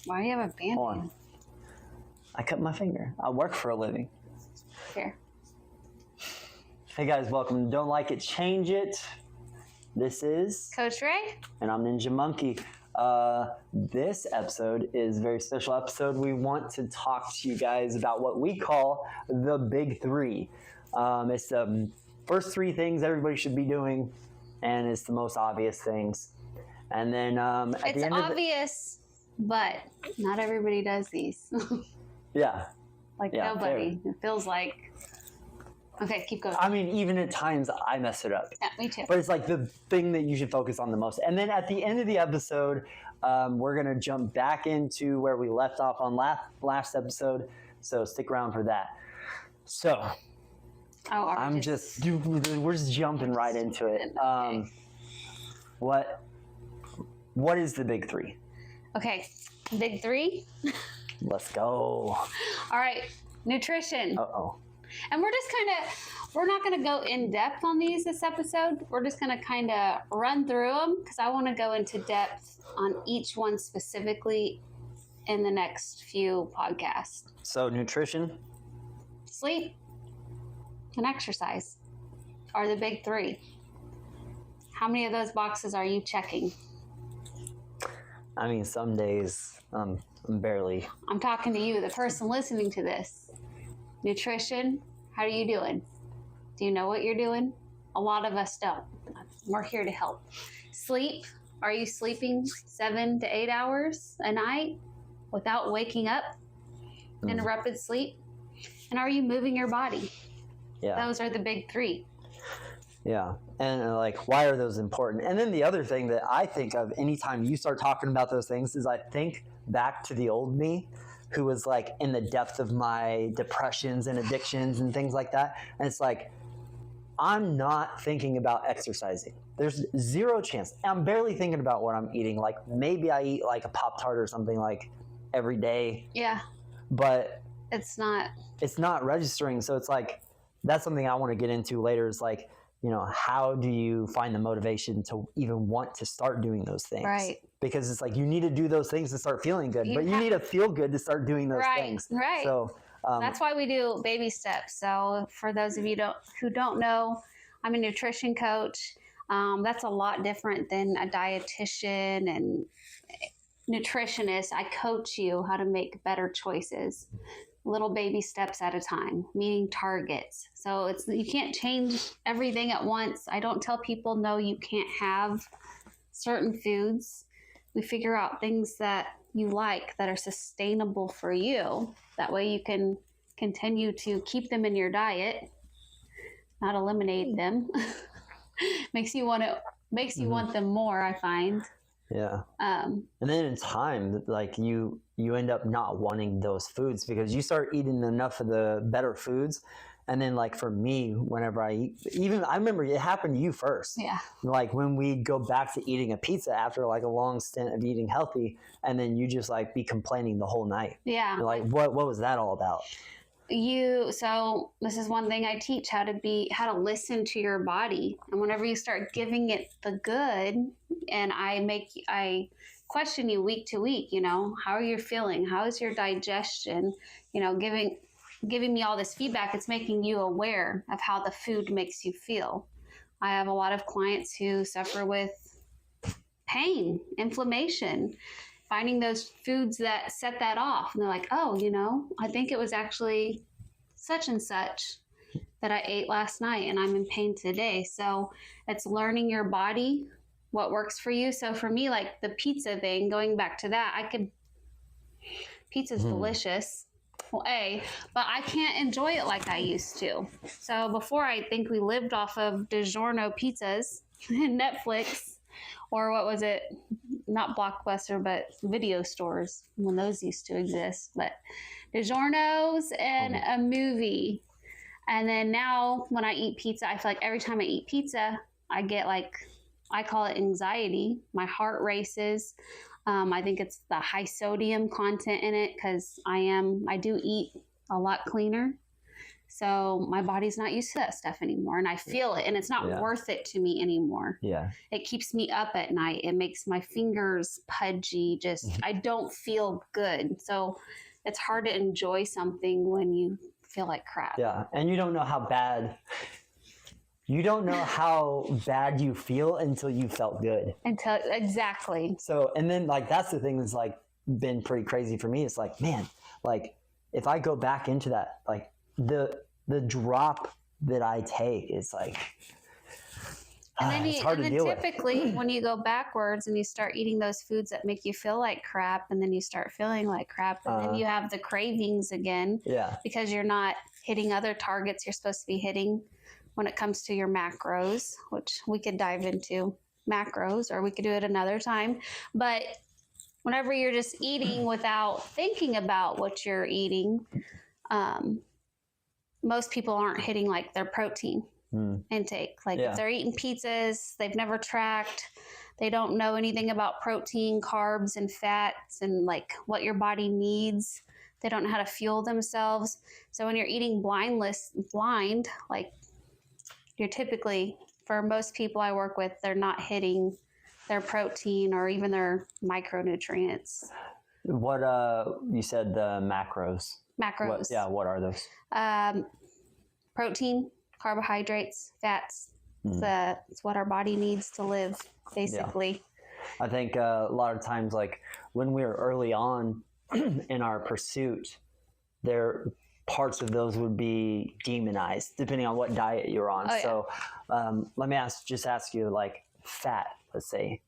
Why do you have a band-aid? Hold on. I cut my finger. I work for a living. Here. Hey guys, welcome to Don't Like It, Change It. This is Coach Ray. And I'm Ninja Monkey. This episode is a very special episode. We want to talk to you guys about what we call the big three. It's the first three things everybody should be doing, and it's the most obvious things. And then at It's the end obvious, but not everybody does these. Yeah. Nobody. Fair. It feels like... Okay, keep going. I mean, even at times I mess it up. Yeah, me too. But it's like the thing that you should focus on the most. And then at the end of the episode, we're going to jump back into where we left off on last episode. So stick around for that. So we're just jumping right into it. Okay. What is the big three? Okay, big three. Let's go. All right, nutrition. Uh-oh. And we're not going to go in depth on these this episode. We're just going to kind of run through them because I want to go into depth on each one specifically in the next few podcasts. So nutrition, sleep, and exercise are the big three. How many of those boxes are you checking? I mean, some days I'm barely. I'm talking to you, the person listening to this. Nutrition, how are you doing? Do you know what you're doing? A lot of us don't. We're here to help. Sleep, are you sleeping 7 to 8 hours a night without waking up in a rapid sleep? And are you moving your body? Yeah. Those are the big three. Yeah. And why are those important? And then the other thing that I think of anytime you start talking about those things is I think back to the old me who was in the depth of my depressions and addictions and things like that. And it's I'm not thinking about exercising. There's zero chance. I'm barely thinking about what I'm eating. Maybe I eat a Pop-Tart or something every day. Yeah. But it's not registering. So it's that's something I want to get into later is how do you find the motivation to even want to start doing those things? Right. Because it's you need to do those things to start feeling good, but you need to feel good to start doing those things. Right. So that's why we do baby steps. So for those of you who don't know, I'm a nutrition coach. That's a lot different than a dietitian and nutritionist. I coach you how to make better choices. Little baby steps at a time, meeting targets. So you can't change everything at once. I don't tell people, no, you can't have certain foods. We figure out things that you like that are sustainable for you. That way you can continue to keep them in your diet, not eliminate them. makes you want them more, I find. Yeah. And then in time, you end up not wanting those foods because you start eating enough of the better foods. And then for me, whenever I eat, I remember it happened to you first. Yeah. When we go back to eating a pizza after a long stint of eating healthy, and then you just be complaining the whole night. Yeah. You're what was that all about? So this is one thing I teach, how to listen to your body. And whenever you start giving it the good, and I question you week to week, how are you feeling? How is your digestion? Giving me all this feedback, it's making you aware of how the food makes you feel. I have a lot of clients who suffer with pain, inflammation, finding those foods that set that off. And they're oh, I think it was actually such and such that I ate last night and I'm in pain today. So it's learning your body, what works for you. So for me, the pizza thing, going back to that, pizza's delicious. Well, but I can't enjoy it like I used to. So before, I think we lived off of DiGiorno pizzas and Netflix, or what was it? Not Blockbuster, but video stores when those used to exist. But DiGiorno's and a movie. And then now when I eat pizza, I feel every time I eat pizza, I get I call it anxiety. My heart races. I think it's the high sodium content in it because I do eat a lot cleaner. So my body's not used to that stuff anymore, and I feel it, and it's not worth it to me anymore. Yeah. It keeps me up at night. It makes my fingers pudgy. Just, I don't feel good. So it's hard to enjoy something when you feel like crap. Yeah. And you don't know how bad you feel until you felt good. Exactly. So, and then like, that's the thing that's like been pretty crazy for me. It's like, man, like if I go back into that, like the drop that I take is like, and then, it's hard to deal with. Typically when you go backwards and you start eating those foods that make you feel like crap, and then you start feeling like crap, and then you have the cravings again, because you're not hitting other targets you're supposed to be hitting when it comes to your macros, which we could dive into macros, or we could do it another time. But whenever you're just eating without thinking about what you're eating, most people aren't hitting like their protein intake. Like if they're eating pizzas, they've never tracked, they don't know anything about protein, carbs, and fats, and like what your body needs. They don't know how to fuel themselves. So when you're eating blind, like you're typically, for most people I work with, they're not hitting their protein or even their micronutrients. What you said the macros. Macros. What are those? Protein, carbohydrates, fats. It's what our body needs to live, basically. I think a lot of times, like when we were early on in our pursuit, parts of those would be demonized depending on what diet you're on. So let me ask you, like fat, let's say,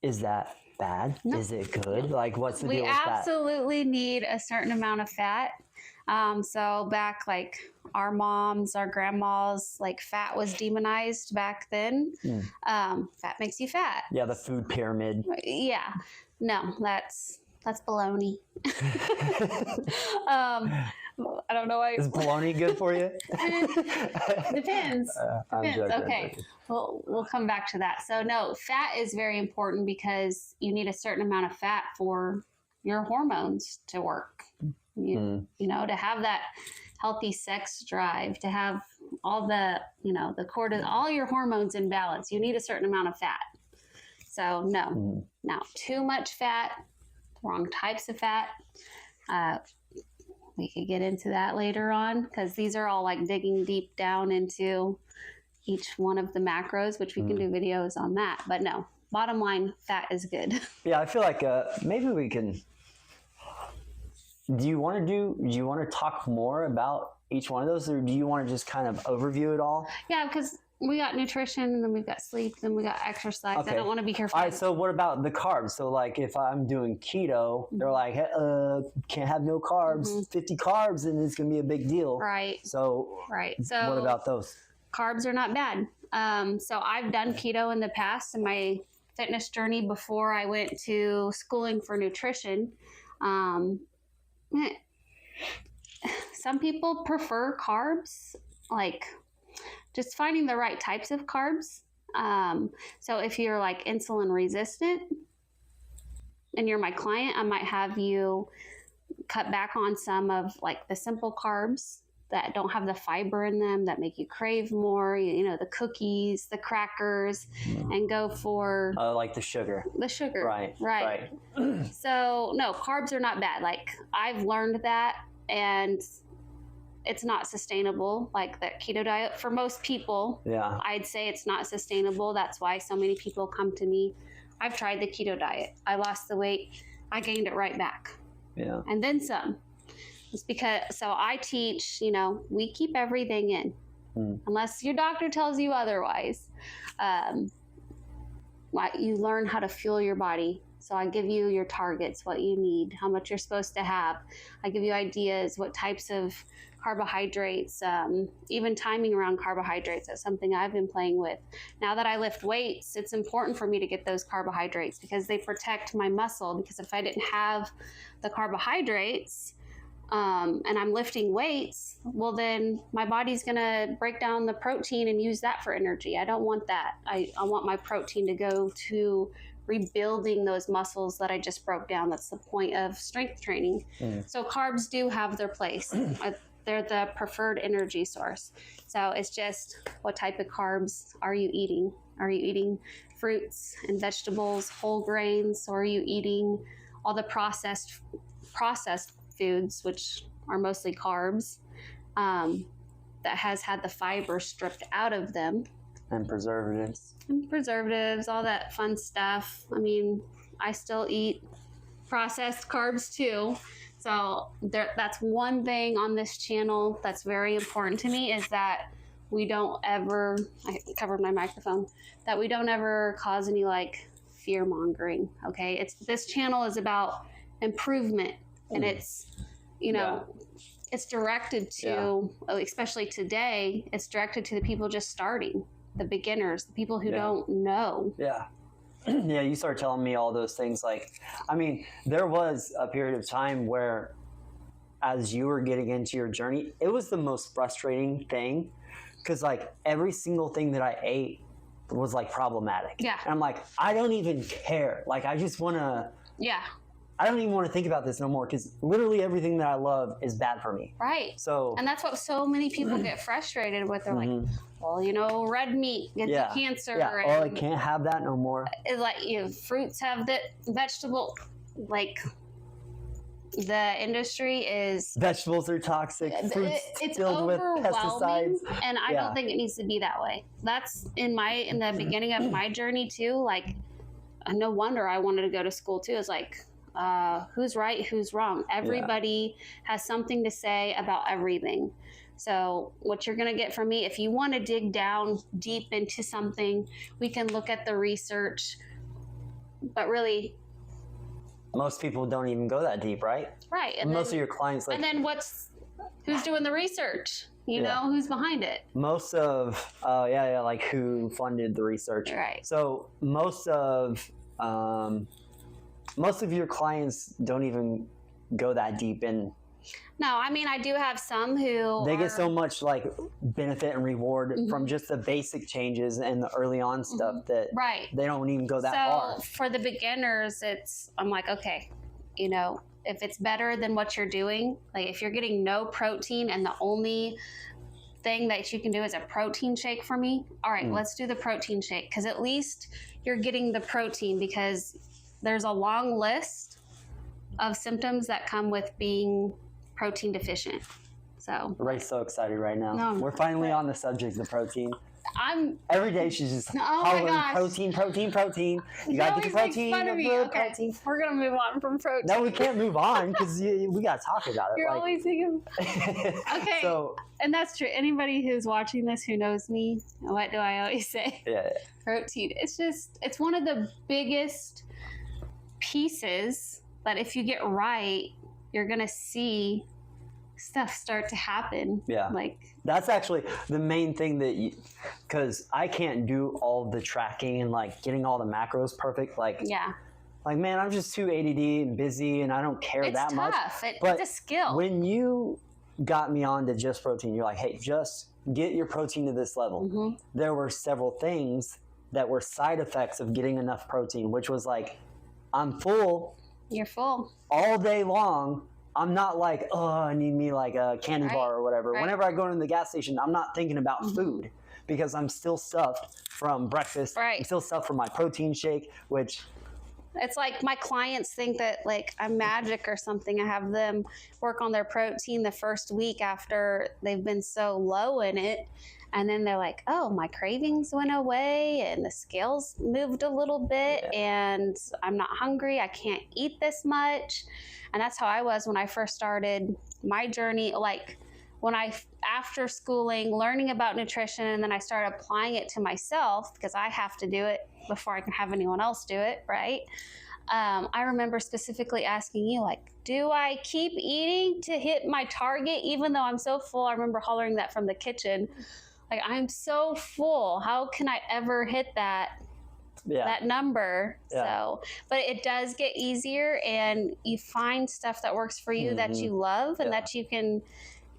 is that bad? No. Is it good? Like what's the deal with that? We absolutely need a certain amount of fat. So back like our moms, our grandmas, like fat was demonized back then. Fat makes you fat. Yeah, the food pyramid. Yeah. No, that's baloney. I don't know why. Is bologna good for you? Depends. Depends. Okay. We'll come back to that. So no, fat is very important because you need a certain amount of fat for your hormones to work. You know, to have that healthy sex drive, to have all the, the cortisol, all your hormones in balance, you need a certain amount of fat. So no, now too much fat, wrong types of fat. We could get into that later on, because these are all like digging deep down into each one of the macros, which we can do videos on that. But no, bottom line, fat is good. Yeah, I feel like maybe we can. Do you want to talk more about each one of those, or do you want to just kind of overview it all? Yeah, because we got nutrition, and then we've got sleep, then we got exercise. Okay. I don't want to be here for all right, so what about the carbs? So like if I'm doing keto, they're like, can't have no carbs, 50 carbs, and it's going to be a big deal. Right. So what about those? Carbs are not bad. So I've done keto in the past in my fitness journey before I went to schooling for nutrition. Some people prefer carbs, like just finding the right types of carbs. So if you're like insulin resistant and you're my client, I might have you cut back on some of like the simple carbs that don't have the fiber in them that make you crave more, the cookies, the crackers, and go for like the sugar. Right. So no, carbs are not bad. Like I've learned that, and it's not sustainable. Like that keto diet for most people, I'd say it's not sustainable. That's why so many people come to me. I've tried the keto diet. I lost the weight. I gained it right back. Yeah. And then some. It's because, so I teach, we keep everything in unless your doctor tells you otherwise. You learn how to fuel your body. So I give you your targets, what you need, how much you're supposed to have. I give you ideas, what types of carbohydrates, even timing around carbohydrates. That's something I've been playing with. Now that I lift weights, it's important for me to get those carbohydrates because they protect my muscle. Because if I didn't have the carbohydrates, and I'm lifting weights, well then my body's gonna break down the protein and use that for energy. I don't want that. I want my protein to go to rebuilding those muscles that I just broke down. That's the point of strength training. So carbs do have their place. they're the preferred energy source. So it's just, what type of carbs are you eating? Are you eating fruits and vegetables, whole grains, or are you eating all the processed foods, which are mostly carbs, that has had the fiber stripped out of them? And preservatives. All that fun stuff. I mean, I still eat processed carbs too. So that's one thing on this channel that's very important to me, is that we don't ever, I covered my microphone, that we don't ever cause any like fear mongering. Okay. This channel is about improvement, and it's, you know, it's directed to, especially today, it's directed to the people just starting, the beginners, the people who don't know. Yeah. Yeah, you start telling me all those things. Like, I mean, there was a period of time where, as you were getting into your journey, it was the most frustrating thing, because like every single thing that I ate was like problematic. Yeah. And I'm like, I don't even care. Like, I just want to. Yeah. I don't even want to think about this no more, because literally everything that I love is bad for me. Right. So, and that's what so many people get frustrated with. They're like, well, you know, red meat gets you cancer. Yeah. Oh, I can't have that no more. Like, you know, fruits have that, vegetable, like, the industry is. Vegetables are toxic. Fruits it's filled with pesticides. And I don't think it needs to be that way. That's in the beginning of my journey too. Like, no wonder I wanted to go to school too. It's like, who's right, who's wrong? Everybody has something to say about everything. So what you're going to get from me, if you want to dig down deep into something, we can look at the research. But really, most people don't even go that deep, right? Right. And most of your clients, like, and then who's doing the research? You know, who's behind it? Most of, like who funded the research. Right. So most of your clients don't even go that deep in. No, I mean, I do have some who they get so much like benefit and reward from just the basic changes and the early on stuff that they don't even go that far. So for the beginners, I'm like, okay, you know, if it's better than what you're doing, like if you're getting no protein and the only thing that you can do is a protein shake for me, all right, let's do the protein shake, because at least you're getting the protein, because there's a long list of symptoms that come with being protein deficient. So Ray's so excited right now. No, we're finally on the subject of protein. Every day she's just hollering protein. You gotta get the protein. Okay, we're gonna move on from protein. No, we can't move on because we gotta talk about it. You're always thinking. Okay, so, and that's true. Anybody who's watching this who knows me, what do I always say? Yeah. Protein. It's one of the biggest pieces that if you get right, you're gonna see stuff start to happen. Yeah. Like, that's actually the main thing that because I can't do all the tracking and like getting all the macros perfect. Like, like, man, I'm just too ADD and busy and I don't care that much. It's a skill. When you got me on to just protein, you're like, hey, just get your protein to this level. There were several things that were side effects of getting enough protein, which was like, I'm full. You're full. All day long. I'm not like, oh, I need me like a candy bar or whatever. Whenever I go to the gas station, I'm not thinking about food because I'm still stuffed from breakfast. I'm still stuffed from my protein shake, which... It's like my clients think that like I'm magic or something. I have them work on their protein the first week after they've been so low in it. And then they're like, oh, my cravings went away and the scales moved a little bit and I'm not hungry. I can't eat this much. And that's how I was when I first started my journey. Like when after schooling, learning about nutrition, and then I started applying it to myself because I have to do it before I can have anyone else do it, right? I remember specifically asking you, like, do I keep eating to hit my target even though I'm so full? I remember hollering that from the kitchen. Like, I'm so full. How can I ever hit that number? So, but it does get easier, and you find stuff that works for you that you love and that you can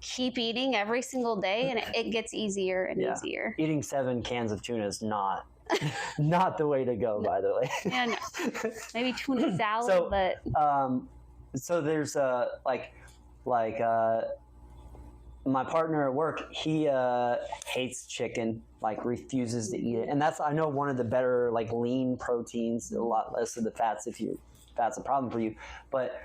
keep eating every single day, and it gets easier and easier. Eating 7 cans of tuna is not the way to go, by the way. Yeah, no. Maybe tuna salad, but so there's my partner at work, he hates chicken, like refuses to eat it. And that's, I know, one of the better like lean proteins, a lot less of the fats if that's a problem for you. But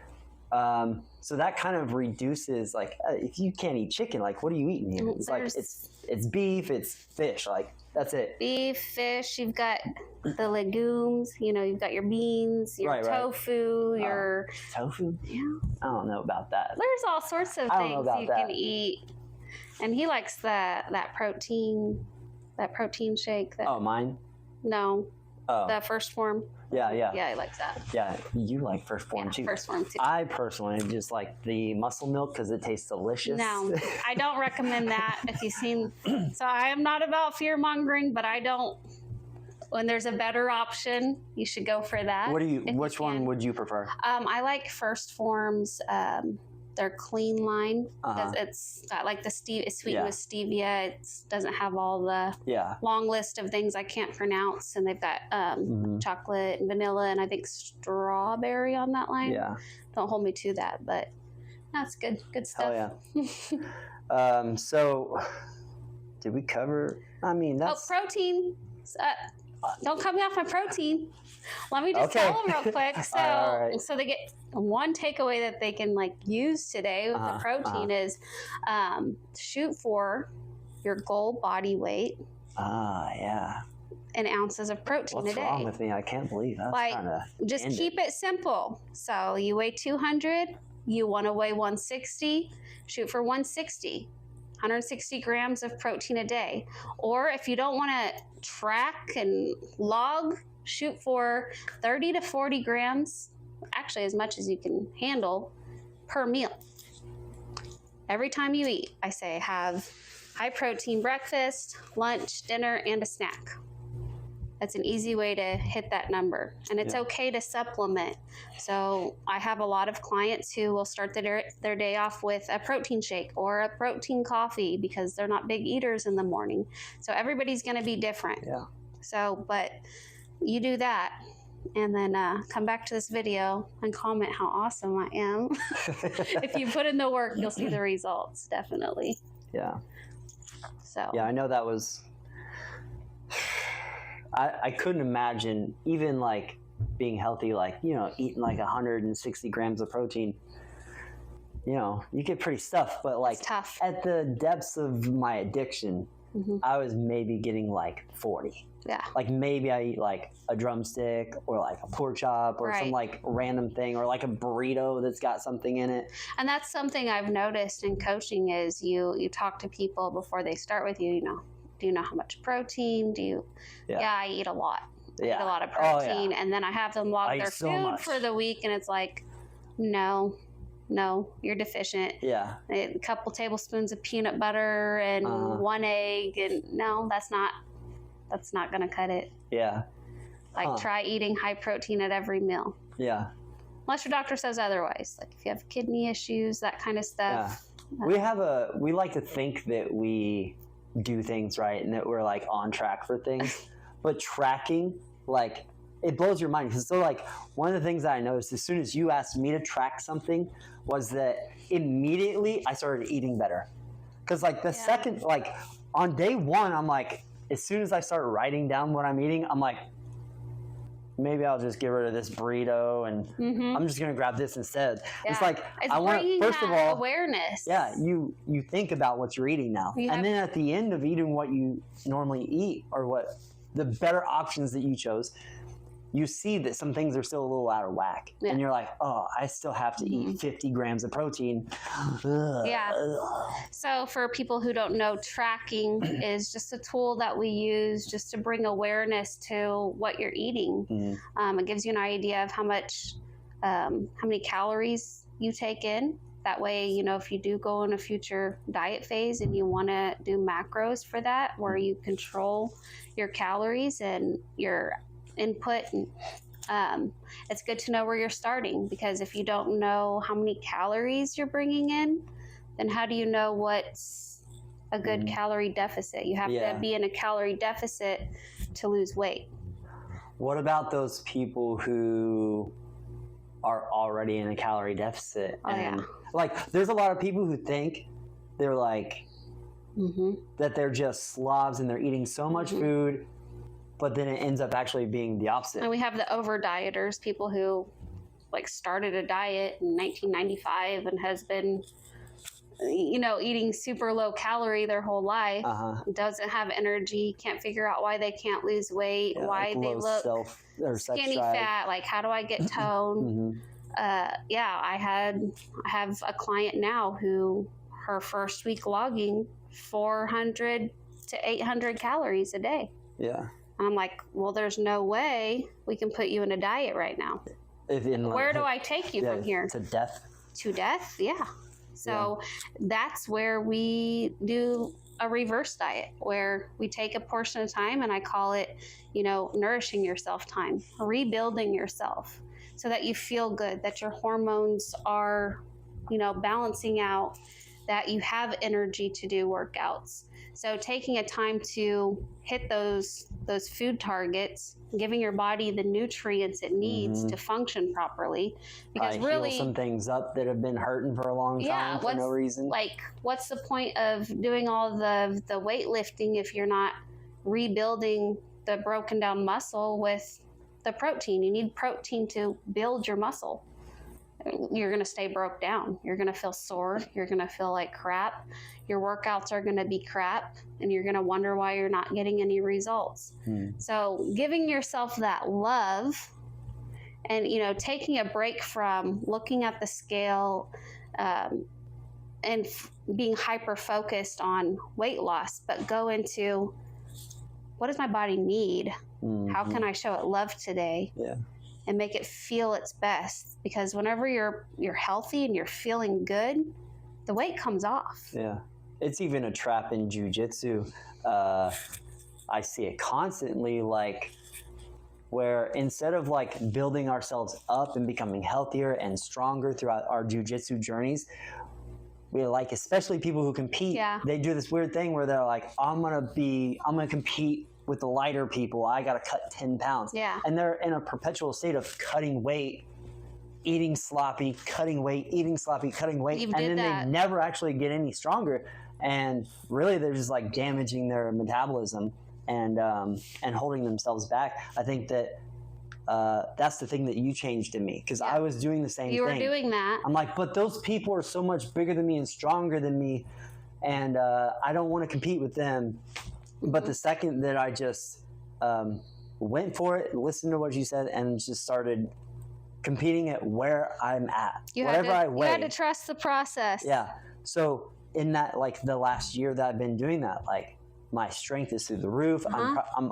so that kind of reduces, like, if you can't eat chicken, like, what are you eating here? It's like, it's beef, it's fish, like, that's it. Beef, fish, you've got the legumes, you've got your beans, your tofu, your... Tofu? Yeah. I don't know about that. There's all sorts of things you can eat. And he likes that protein shake. Oh, mine? No. Oh. The First Form. Yeah. Yeah, he likes that. Yeah, you like First Form too. First Form too. I personally just like the muscle milk because it tastes delicious. No, I don't recommend that. If you've seen, so I am not about fear mongering, but I don't. When there's a better option, you should go for that. Which one would you prefer? I like First Form's. Their clean line. It's got like it's sweetened with stevia. It doesn't have all the long list of things I can't pronounce, and they've got chocolate and vanilla and I think strawberry on that line. Yeah, don't hold me to that, but that's good stuff. Hell yeah. So did we cover? I mean, that's protein. Don't cut me off my protein. Let me just tell them real quick. So, so they get one takeaway that they can like use today with the protein is shoot for your goal body weight. In ounces of protein a day. What's wrong with me? I can't believe that's kind of just keep it simple. So you weigh 200, you want to weigh 160, shoot for 160. 160 grams of protein a day. Or if you don't want to track and log, shoot for 30 to 40 grams, actually as much as you can handle per meal. Every time you eat, I say have high protein breakfast, lunch, dinner, and a snack. That's an easy way to hit that number. And it's okay to supplement. So I have a lot of clients who will start their day off with a protein shake or a protein coffee because they're not big eaters in the morning. So everybody's going to be different. Yeah. So, but you do that and then come back to this video and comment how awesome I am. If you put in the work, you'll see the results, definitely. Yeah. So. Yeah, I know that was... I couldn't imagine even like being healthy, like, eating like 160 grams of protein. You get pretty stuffed, but like tough. At the depths of my addiction, I was maybe getting like 40. Yeah. Like maybe I eat like a drumstick or like a pork chop or some like random thing or like a burrito that's got something in it. And that's something I've noticed in coaching is you talk to people before they start with you, do you know how much protein? I eat a lot. I eat a lot of protein. And then I have them log their food for the week and it's like, no, you're deficient. Yeah. A couple tablespoons of peanut butter and 1 egg. And no, that's not going to cut it. Yeah. Like try eating high protein at every meal. Yeah. Unless your doctor says otherwise. Like if you have kidney issues, that kind of stuff. Yeah. We like to think that we do things right and that we're like on track for things, but tracking, like, it blows your mind. So like one of the things that I noticed as soon as you asked me to track something was that immediately I started eating better. Because like the second, like on day one, I'm like, as soon as I start writing down what I'm eating, I'm like, maybe I'll just get rid of this burrito and I'm just gonna grab this instead. It's like I want, first of all, awareness. Yeah, you think about what you're eating now, and then at the end of eating what you normally eat or what the better options that you chose, you see that some things are still a little out of whack, and you're like, oh, I still have to eat 50 grams of protein. So for people who don't know, tracking is just a tool that we use just to bring awareness to what you're eating. It gives you an idea of how many calories you take in. That way, if you do go in a future diet phase and you want to do macros for that, where you control your calories and your input, and it's good to know where you're starting, because if you don't know how many calories you're bringing in, then how do you know what's a good calorie deficit? You have to be in a calorie deficit to lose weight. What about those people who are already in a calorie deficit? Like, there's a lot of people who think they're like, that they're just slobs and they're eating so much food, but then it ends up actually being the opposite. And we have the over dieters, people who like started a diet in 1995 and has been, you know, eating super low calorie their whole life, doesn't have energy, can't figure out why they can't lose weight, why like they look skinny fat, like how do I get toned? I have a client now who her first week logging 400 to 800 calories a day. Yeah. And I'm like, well, there's no way we can put you in a diet right now. Where do I take you from here? To death. To death, yeah. So that's where we do a reverse diet, where we take a portion of time, and I call it, you know, nourishing yourself time, rebuilding yourself so that you feel good, that your hormones are, you know, balancing out, that you have energy to do workouts. So taking a time to hit those food targets, giving your body the nutrients it needs to function properly. Because really, heal some things up that have been hurting for a long time for no reason. Like, what's the point of doing all the weightlifting if you're not rebuilding the broken down muscle with the protein? You need protein to build your muscle. You're going to stay broke down. You're going to feel sore. You're going to feel like crap. Your workouts are going to be crap, and you're going to wonder why you're not getting any results. So giving yourself that love and, you know, taking a break from looking at the scale and being hyper focused on weight loss, but go into, what does my body need? How can I show it love today? And make it feel its best, because whenever you're healthy and you're feeling good, the weight comes off. Yeah, it's even a trap in jiu-jitsu. I see it constantly, like where instead of like building ourselves up and becoming healthier and stronger throughout our jiu-jitsu journeys, we like, especially people who compete, they do this weird thing where they're like, I'm gonna compete with the lighter people. I got to cut 10 pounds. And they're in a perpetual state of cutting weight, eating sloppy, cutting weight, eating sloppy, cutting weight. They never actually get any stronger. And really they're just like damaging their metabolism and holding themselves back. I think that that's the thing that you changed in me, because I was doing the same thing. You were doing that. I'm like, but those people are so much bigger than me and stronger than me, and I don't want to compete with them. But the second that I just went for it, listened to what you said, and just started competing at where I'm at, whatever I weigh. You had to trust the process. Yeah. So in that, like the last year that I've been doing that, like my strength is through the roof. I'm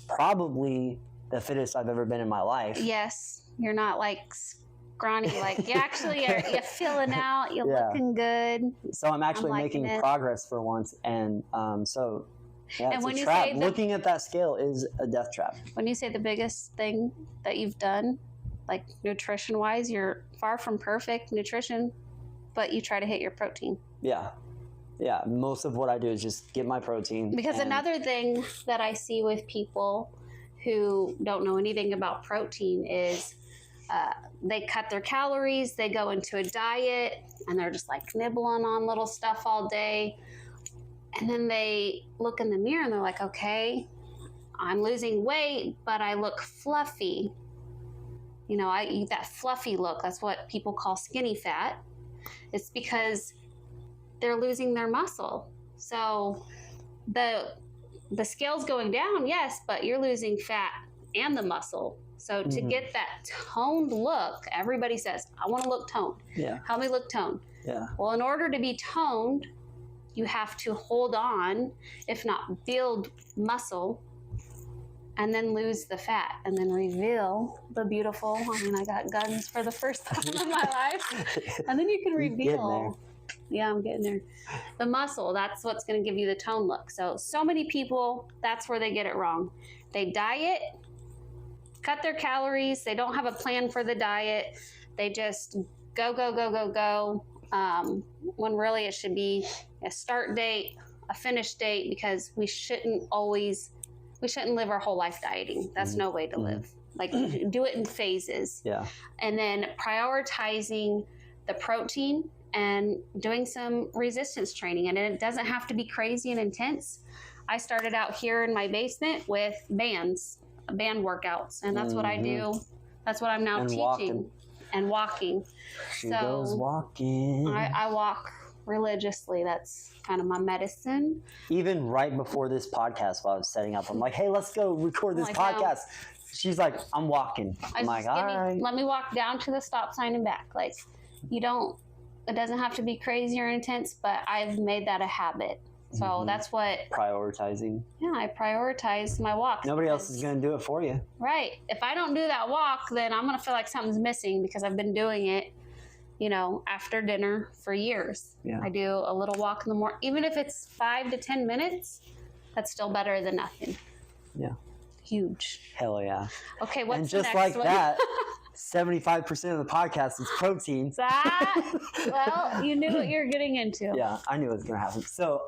probably the fittest I've ever been in my life. Yes. You're not like scrawny, like you actually are, you're filling out, you're looking good. So I'm actually making progress for once. And so... yeah, and it's when a you trap. say Looking at that scale is a death trap. When you say the biggest thing that you've done, like nutrition-wise, you're far from perfect nutrition, but you try to hit your protein. Yeah. Most of what I do is just get my protein. Because another thing that I see with people who don't know anything about protein is they cut their calories, they go into a diet, and they're just like nibbling on little stuff all day. And then they look in the mirror and they're like, okay, I'm losing weight, but I look fluffy. You know, I eat that fluffy look. That's what people call skinny fat. It's because they're losing their muscle. So the scale's going down, yes, but you're losing fat and the muscle. So to get that toned look, everybody says, I want to look toned. Help me look toned. Well, in order to be toned, you have to hold on, if not build muscle, and then lose the fat, and then reveal the beautiful, I got guns for the first time in my life. And then you can reveal. Yeah, I'm getting there. The muscle, that's what's going to give you the tone look. So many people, that's where they get it wrong. They diet, cut their calories, they don't have a plan for the diet. They just go. When really it should be a start date, a finish date, because we shouldn't live our whole life dieting. That's no way to live. Like, do it in phases. And then prioritizing the protein and doing some resistance training. And it doesn't have to be crazy and intense. I started out here in my basement with band workouts, and that's what I do. That's what I'm now And teaching. And walking. She goes walking. I walk religiously. That's kind of my medicine. Even right before this podcast, while I was setting up, I'm like, hey, let's go record this podcast. She's like, I'm walking. I'm like, all right. Let me walk down to the stop sign and back. Like, it doesn't have to be crazy or intense, but I've made that a habit. So that's what... Prioritizing. Yeah, I prioritize my walks. Nobody else is going to do it for you. Right. If I don't do that walk, then I'm going to feel like something's missing because I've been doing it, after dinner for years. Yeah. I do a little walk in the morning. Even if it's 5 to 10 minutes, that's still better than nothing. Yeah. Huge. Hell yeah. Okay, what's and just the next like one? that, 75% of the podcast is protein. Well, you knew what you were getting into. Yeah, I knew it was going to happen. So,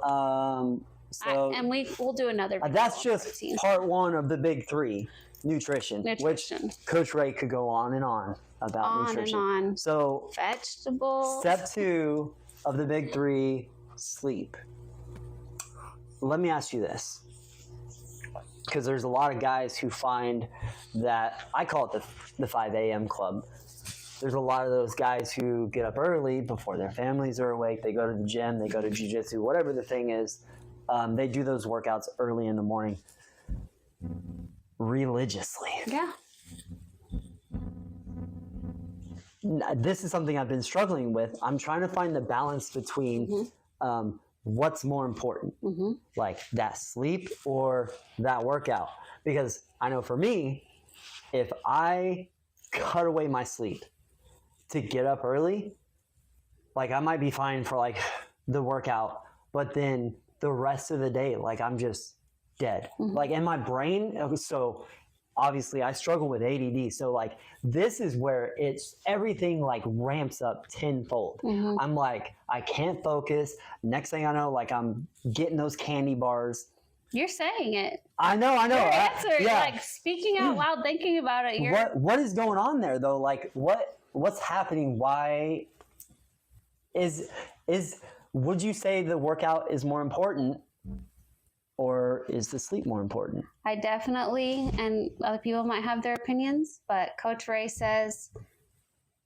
and we'll do another video that's on just protein. part one of the big three, nutrition, which Coach Ray could go on and on about nutrition. On and on. So, vegetables. Step 2 of the big 3, sleep. Let me ask you this, because there's a lot of guys who find that, I call it the 5 a.m. club. There's a lot of those guys who get up early before their families are awake. They go to the gym, they go to jiu-jitsu, whatever the thing is. They do those workouts early in the morning religiously. Yeah. This is something I've been struggling with. I'm trying to find the balance between what's more important, like that sleep or that workout. Because I know for me, if I cut away my sleep to get up early, like I might be fine for like the workout, but then the rest of the day, like I'm just dead. Like in my brain, so obviously I struggle with ADD. So like this is where it's everything like ramps up tenfold. I'm like, I can't focus. Next thing I know, like I'm getting those candy bars. You're saying it. I know. Your answer, like speaking out loud, thinking about it. What is going on there though? Like what's happening? Why would you say the workout is more important? Or is the sleep more important? I definitely, and other people might have their opinions, but Coach Ray says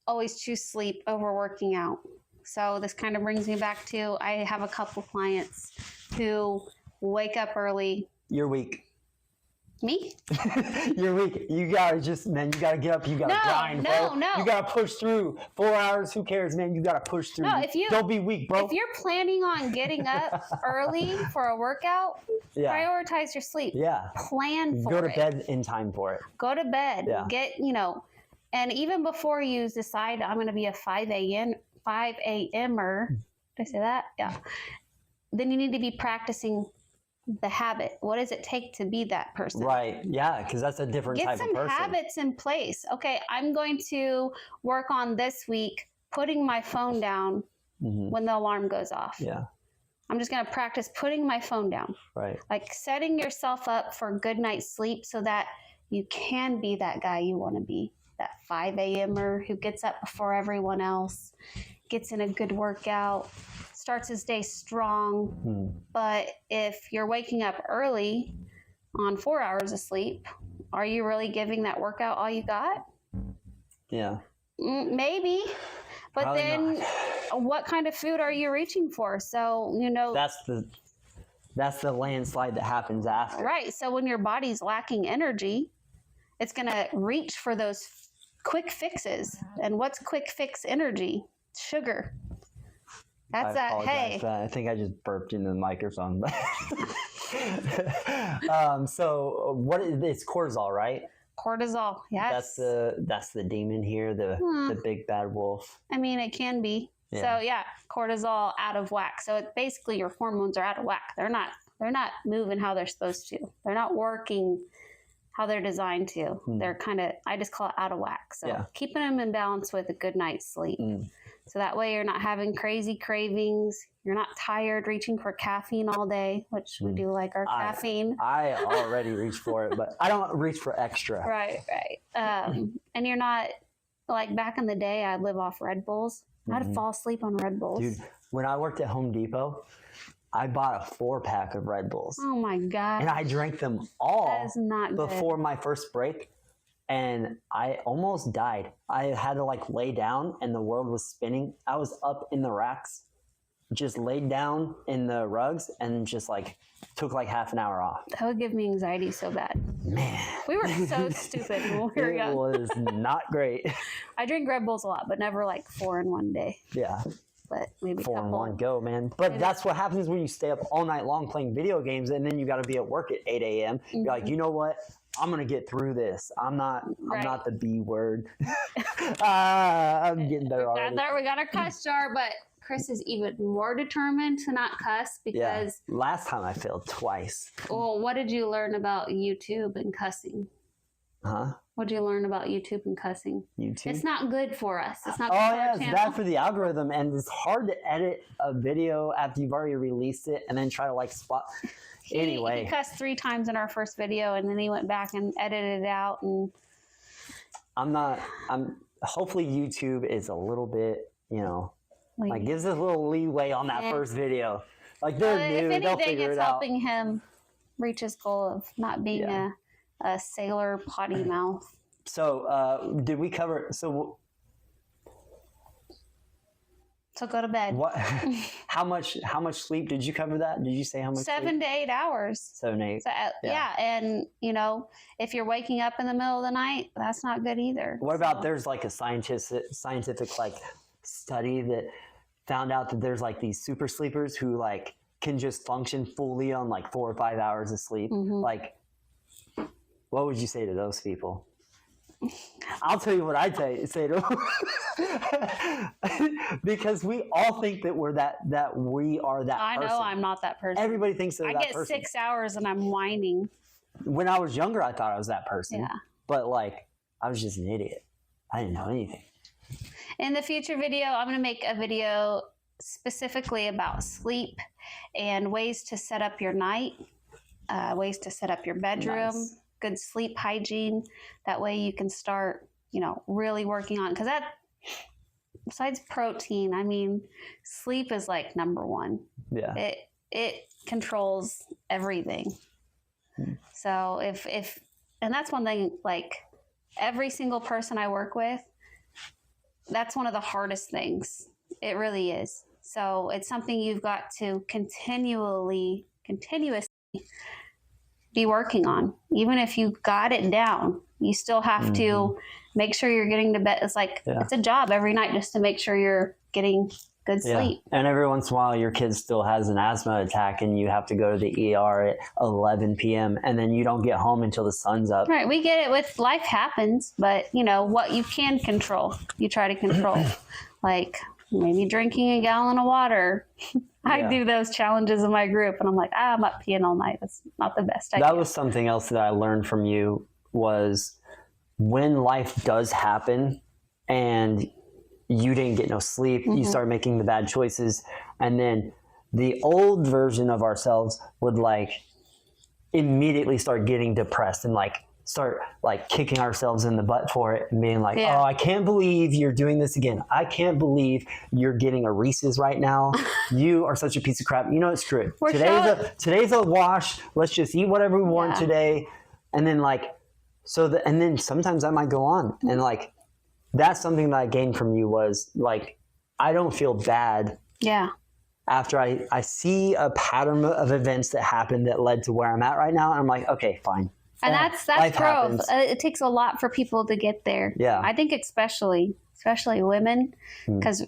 always choose sleep over working out. So this kind of brings me back to, I have a couple clients who wake up early. You're weak. Me? You're weak. You gotta get up. You gotta grind, bro. No. You gotta push through. 4 hours. Who cares, man? You gotta push through. No, don't be weak, bro. If you're planning on getting up early for a workout, prioritize your sleep. Yeah. Plan for it. Go to bed in time for it. Go to bed. Yeah. And even before you decide I'm going to be a 5 a.m.er, did I say that? Yeah. Then you need to be practicing the habit. What does it take to be that person? Right. Yeah, because that's a different type of person. Get some habits in place. Okay, I'm going to work on this week putting my phone down when the alarm goes off. Yeah. I'm just going to practice putting my phone down. Right. Like setting yourself up for a good night's sleep so that you can be that guy you want to be. That 5 a.m.er who gets up before everyone else, gets in a good workout, starts his day strong. But if you're waking up early on 4 hours of sleep, are you really giving that workout all you got? Yeah. Maybe. But probably then not. What kind of food are you reaching for? So, that's the landslide that happens after. Right. So when your body's lacking energy, it's going to reach for those quick fixes. And what's quick fix energy? Sugar. That's that. Hey. I think I just burped into the microphone. So what is it's cortisol, right? Cortisol. Yes. That's the demon here, the big bad wolf. I mean, it can be. Yeah. So yeah, cortisol out of whack. So it's basically your hormones are out of whack. They're not moving how they're supposed to. They're not working how they're designed to. They're kind of, I just call it out of whack. So keeping them in balance with a good night's sleep. So that way you're not having crazy cravings. You're not tired reaching for caffeine all day, which we do like our caffeine. I already reach for it, but I don't reach for extra. Right. And you're not, like back in the day, I'd live off Red Bulls. I'd fall asleep on Red Bulls. Dude, when I worked at Home Depot, I bought a 4-pack of Red Bulls. Oh my God. And I drank them all That is not before good. my first break. And I almost died. I had to like lay down and the world was spinning. I was up in the racks, just laid down in the rugs and just like took like half an hour off. That would give me anxiety so bad. Man. We were so stupid when we were young. It was not great. I drink Red Bulls a lot, but never like 4 in one day. Yeah. But maybe 4 in couple. 1 go, man. But that's what happens when you stay up all night long playing video games and then you got to be at work at 8 a.m. You're like, you know what? I'm going to get through this. I'm not the B word. I'm getting better already. We got our cuss jar, but Chris is even more determined to not cuss because... Yeah. Last time I failed twice. Well, what did you learn about YouTube and cussing? Huh? What did you learn about YouTube and cussing? YouTube? It's not good for us. It's not good for our yeah, it's channel. bad for the algorithm, and it's hard to edit a video after you've already released it and then try to like spot... Anyway. He cussed 3 times in our first video, and then he went back and edited it out. And hopefully YouTube is a little bit, like gives us a little leeway on that first video. Like they're new, if they'll anything, figure it's it out. helping him reach his goal of not being a sailor potty mouth. So did we cover, So go to bed. What? How much sleep did you cover that? Did you say how much? 7 to 8 hours. 7 to 8. So, yeah, and if you're waking up in the middle of the night, that's not good either. What about there's like a scientific like study that found out that there's like these super sleepers who like can just function fully on like 4 or 5 hours of sleep. Like, what would you say to those people? I'll tell you what I'd say to them. Because we all think that we are that I know person. I'm not that person. Everybody thinks they're that person. I get 6 hours and I'm whining. When I was younger, I thought I was that person. Yeah. But like, I was just an idiot. I didn't know anything. In the future video, I'm going to make a video specifically about sleep and ways to set up your night, ways to set up your bedroom. Nice. Good sleep hygiene. That way you can start, really working on, because that, besides protein, I mean, sleep is like number one. Yeah. It controls everything. So and that's one thing, like every single person I work with, that's one of the hardest things. It really is. So it's something you've got to continuously be working on. Even if you got it down, you still have to make sure you're getting to bed. It's like, it's a job every night just to make sure you're getting good sleep. And every once in a while your kid still has an asthma attack and you have to go to the ER at 11 p.m. and then you don't get home until the sun's up. Right. We get it with life happens, but what you can control, you try to control. Like maybe drinking a gallon of water. I do those challenges in my group and I'm like, I'm up peeing all night. That's not the best idea. That was something else that I learned from you was when life does happen and you didn't get no sleep, you start making the bad choices. And then the old version of ourselves would like immediately start getting depressed and like start like kicking ourselves in the butt for it and being like, oh, I can't believe you're doing this again. I can't believe you're getting a Reese's right now. You are such a piece of crap. Screw it. Today's a wash. Let's just eat whatever we want today. And then like, and then sometimes I might go on and like, that's something that I gained from you was like, I don't feel bad. Yeah. After I see a pattern of events that happened that led to where I'm at right now. And I'm like, okay, fine. And that's growth. It takes a lot for people to get there. Yeah. I think especially women, because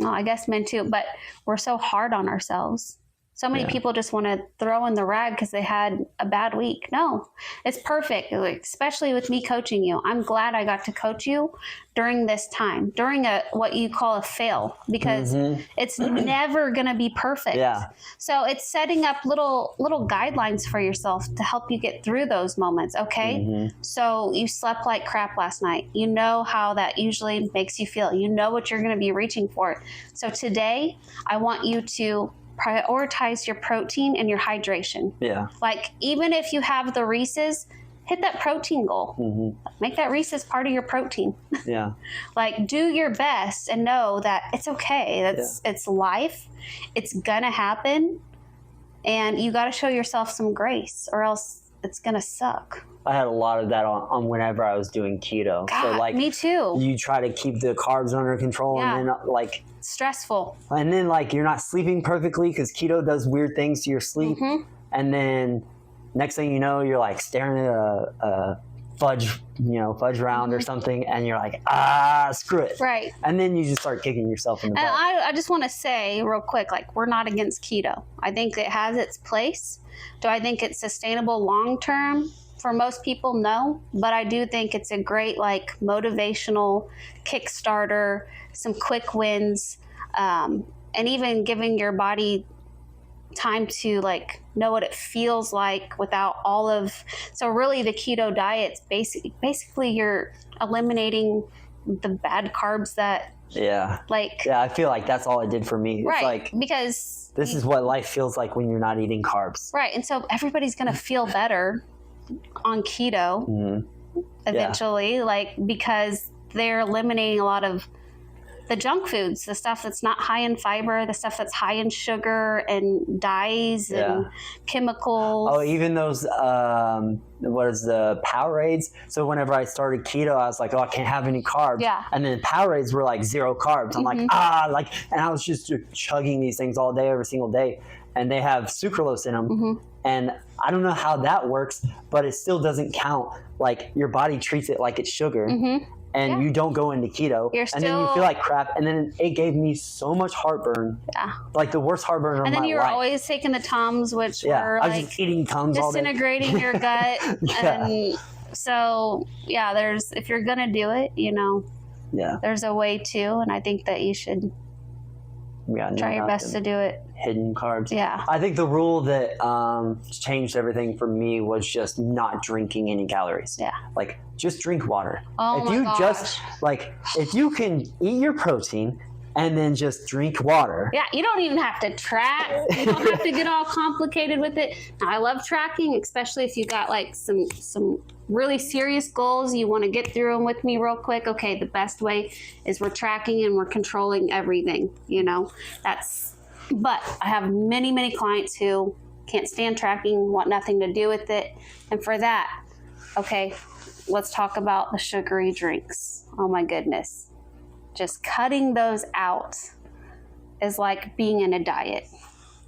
I guess men too, but we're so hard on ourselves. So many people just want to throw in the rag because they had a bad week. No, it's perfect, especially with me coaching you. I'm glad I got to coach you during this time, during what you call a fail, because it's never going to be perfect. Yeah. So it's setting up little guidelines for yourself to help you get through those moments, okay? So you slept like crap last night. You know how that usually makes you feel. You know what you're going to be reaching for. So today, I want you to prioritize your protein and your hydration. Yeah. Like even if you have the Reese's, hit that protein goal. Make that Reese's part of your protein. Yeah. Like, do your best and know that it's okay. It's life. It's gonna happen, and you got to show yourself some grace, or else it's gonna suck. I had a lot of that on whenever I was doing keto. God, so like, me too. You try to keep the carbs under control, and then like stressful. And then like you're not sleeping perfectly because keto does weird things to your sleep. And then next thing you know, you're like staring at a fudge round or something, and you're like, screw it. Right. And then you just start kicking yourself in the butt. And I just want to say real quick, like, we're not against keto. I think it has its place. Do I think it's sustainable long term? For most people, no. But I do think it's a great, like, motivational Kickstarter, some quick wins, and even giving your body time to like know what it feels like without all of. So really, the keto diet's basically you're eliminating the bad carbs that. Yeah. I feel like that's all it did for me. Right. It's like, because this is what life feels like when you're not eating carbs. Right. And so everybody's gonna feel better on keto eventually, like, because they're eliminating a lot of the junk foods, the stuff that's not high in fiber, the stuff that's high in sugar and dyes and chemicals. Oh, even those, what is the Powerades? So whenever I started keto, I was like, I can't have any carbs. Yeah. And then Powerades were like 0 carbs. I'm like, and I was just chugging these things all day, every single day. And they have sucralose in them. And I don't know how that works, but it still doesn't count. Like, your body treats it like it's sugar. And you don't go into keto, and then you feel like crap, and then it gave me so much heartburn, like the worst heartburn of my life. And then you were always taking the Tums, which were I was like just eating Tums all day, disintegrating your gut. And so there's, if you're gonna do it, there's a way to, and I think that you should try your best to do it. Hidden carbs. Yeah. I think the rule that changed everything for me was just not drinking any calories. Yeah. Like, just drink water. Oh, if you just like, if you can eat your protein and then just drink water. Yeah, you don't even have to track. You don't have to get all complicated with it. Now, I love tracking, especially if you got like some really serious goals. You want to get through them with me real quick. Okay, the best way is we're tracking and we're controlling everything. But I have many, many clients who can't stand tracking, want nothing to do with it. And for that, okay, let's talk about the sugary drinks. Oh my goodness. Just cutting those out is like being in a diet.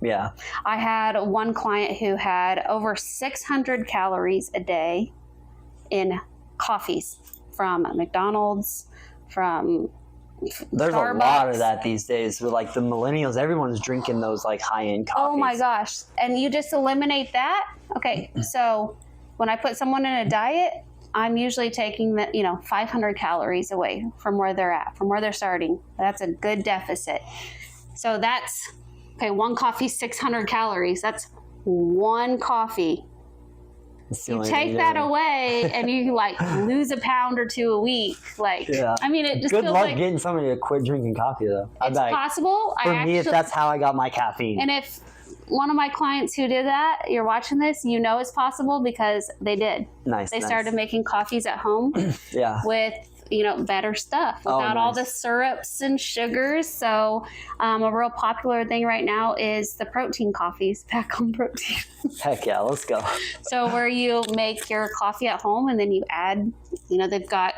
Yeah. I had one client who had over 600 calories a day in coffees from McDonald's, from There's Starbucks. A lot of that these days with like the millennials. Everyone's drinking those like high-end coffees. Oh my gosh. And you just eliminate that? Okay, so when I put someone in a diet, I'm usually taking 500 calories away from where they're at, from where they're starting. That's a good deficit. So that's, okay, one coffee, 600 calories. That's one coffee. You take that away and you like lose a pound or 2 a week. Like, I mean, it just good feels luck like getting somebody to quit drinking coffee though. It's possible. For me, that's how I got my caffeine. And if one of my clients who did that, you're watching this, it's possible because they did. Nice. They started making coffees at home. With better stuff without all the syrups and sugars. So a real popular thing right now is the protein coffees, back on protein. Heck yeah, let's go. So where you make your coffee at home and then you add, they've got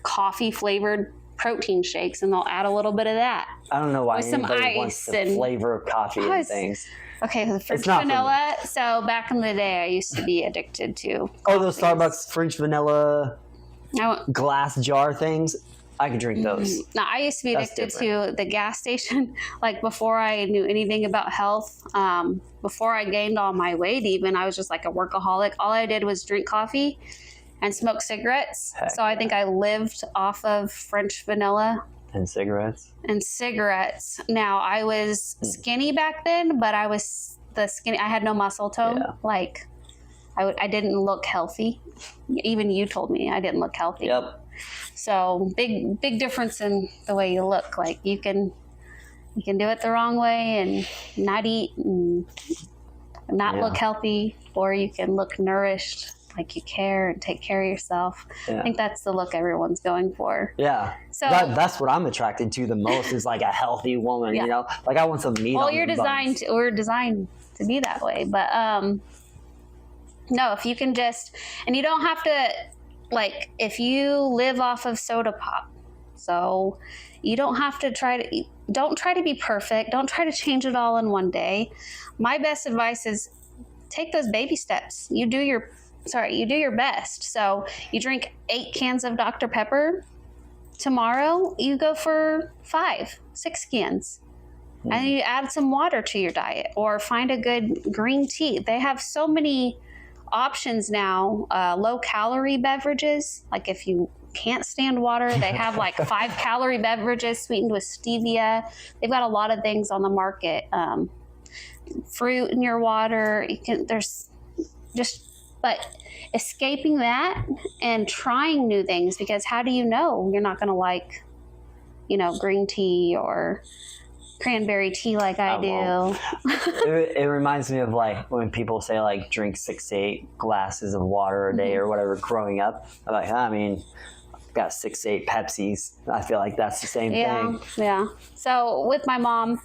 coffee flavored protein shakes and they'll add a little bit of that. I don't know why with some anybody wants the flavor of coffee and things. Okay, the French vanilla. So back in the day, I used to be addicted to coffees. Those Starbucks French vanilla glass jar things. I could drink those. Now, I used to be addicted to the gas station, like before I knew anything about health. Before I gained all my weight, even, I was just like a workaholic. All I did was drink coffee and smoke cigarettes. Heck, so I think I lived off of French vanilla. And cigarettes. Now, I was skinny back then, but I was I had no muscle tone. Yeah. Like, I didn't look healthy. Even you told me I didn't look healthy. Yep. So big difference in the way you look. Like, you can do it the wrong way and not eat and not look healthy, or you can look nourished like you care and take care of yourself. Yeah. I think that's the look everyone's going for. Yeah. So that's what I'm attracted to the most is like a healthy woman, you know, like I want some meat. Well, on we're designed to be that way, but no, if you can just, and you don't have to, like, if you live off of soda pop, so you don't have to don't try to be perfect. Don't try to change it all in one day. My best advice is take those baby steps. You do your best. So you drink 8 cans of Dr. Pepper. Tomorrow you go for 5, 6 cans. And you add some water to your diet or find a good green tea. They have so many options now, low calorie beverages. Like if you can't stand water, they have like 5 calorie beverages sweetened with stevia. They've got a lot of things on the market. Fruit in your water. But escaping that and trying new things, because how do you know you're not going to like, green tea or cranberry tea like I do. It reminds me of like when people say like drink 6 to 8 glasses of water a day or whatever growing up. I'm like, I mean, I've got 6 to 8 Pepsis. I feel like that's the same thing. Yeah. So with my mom,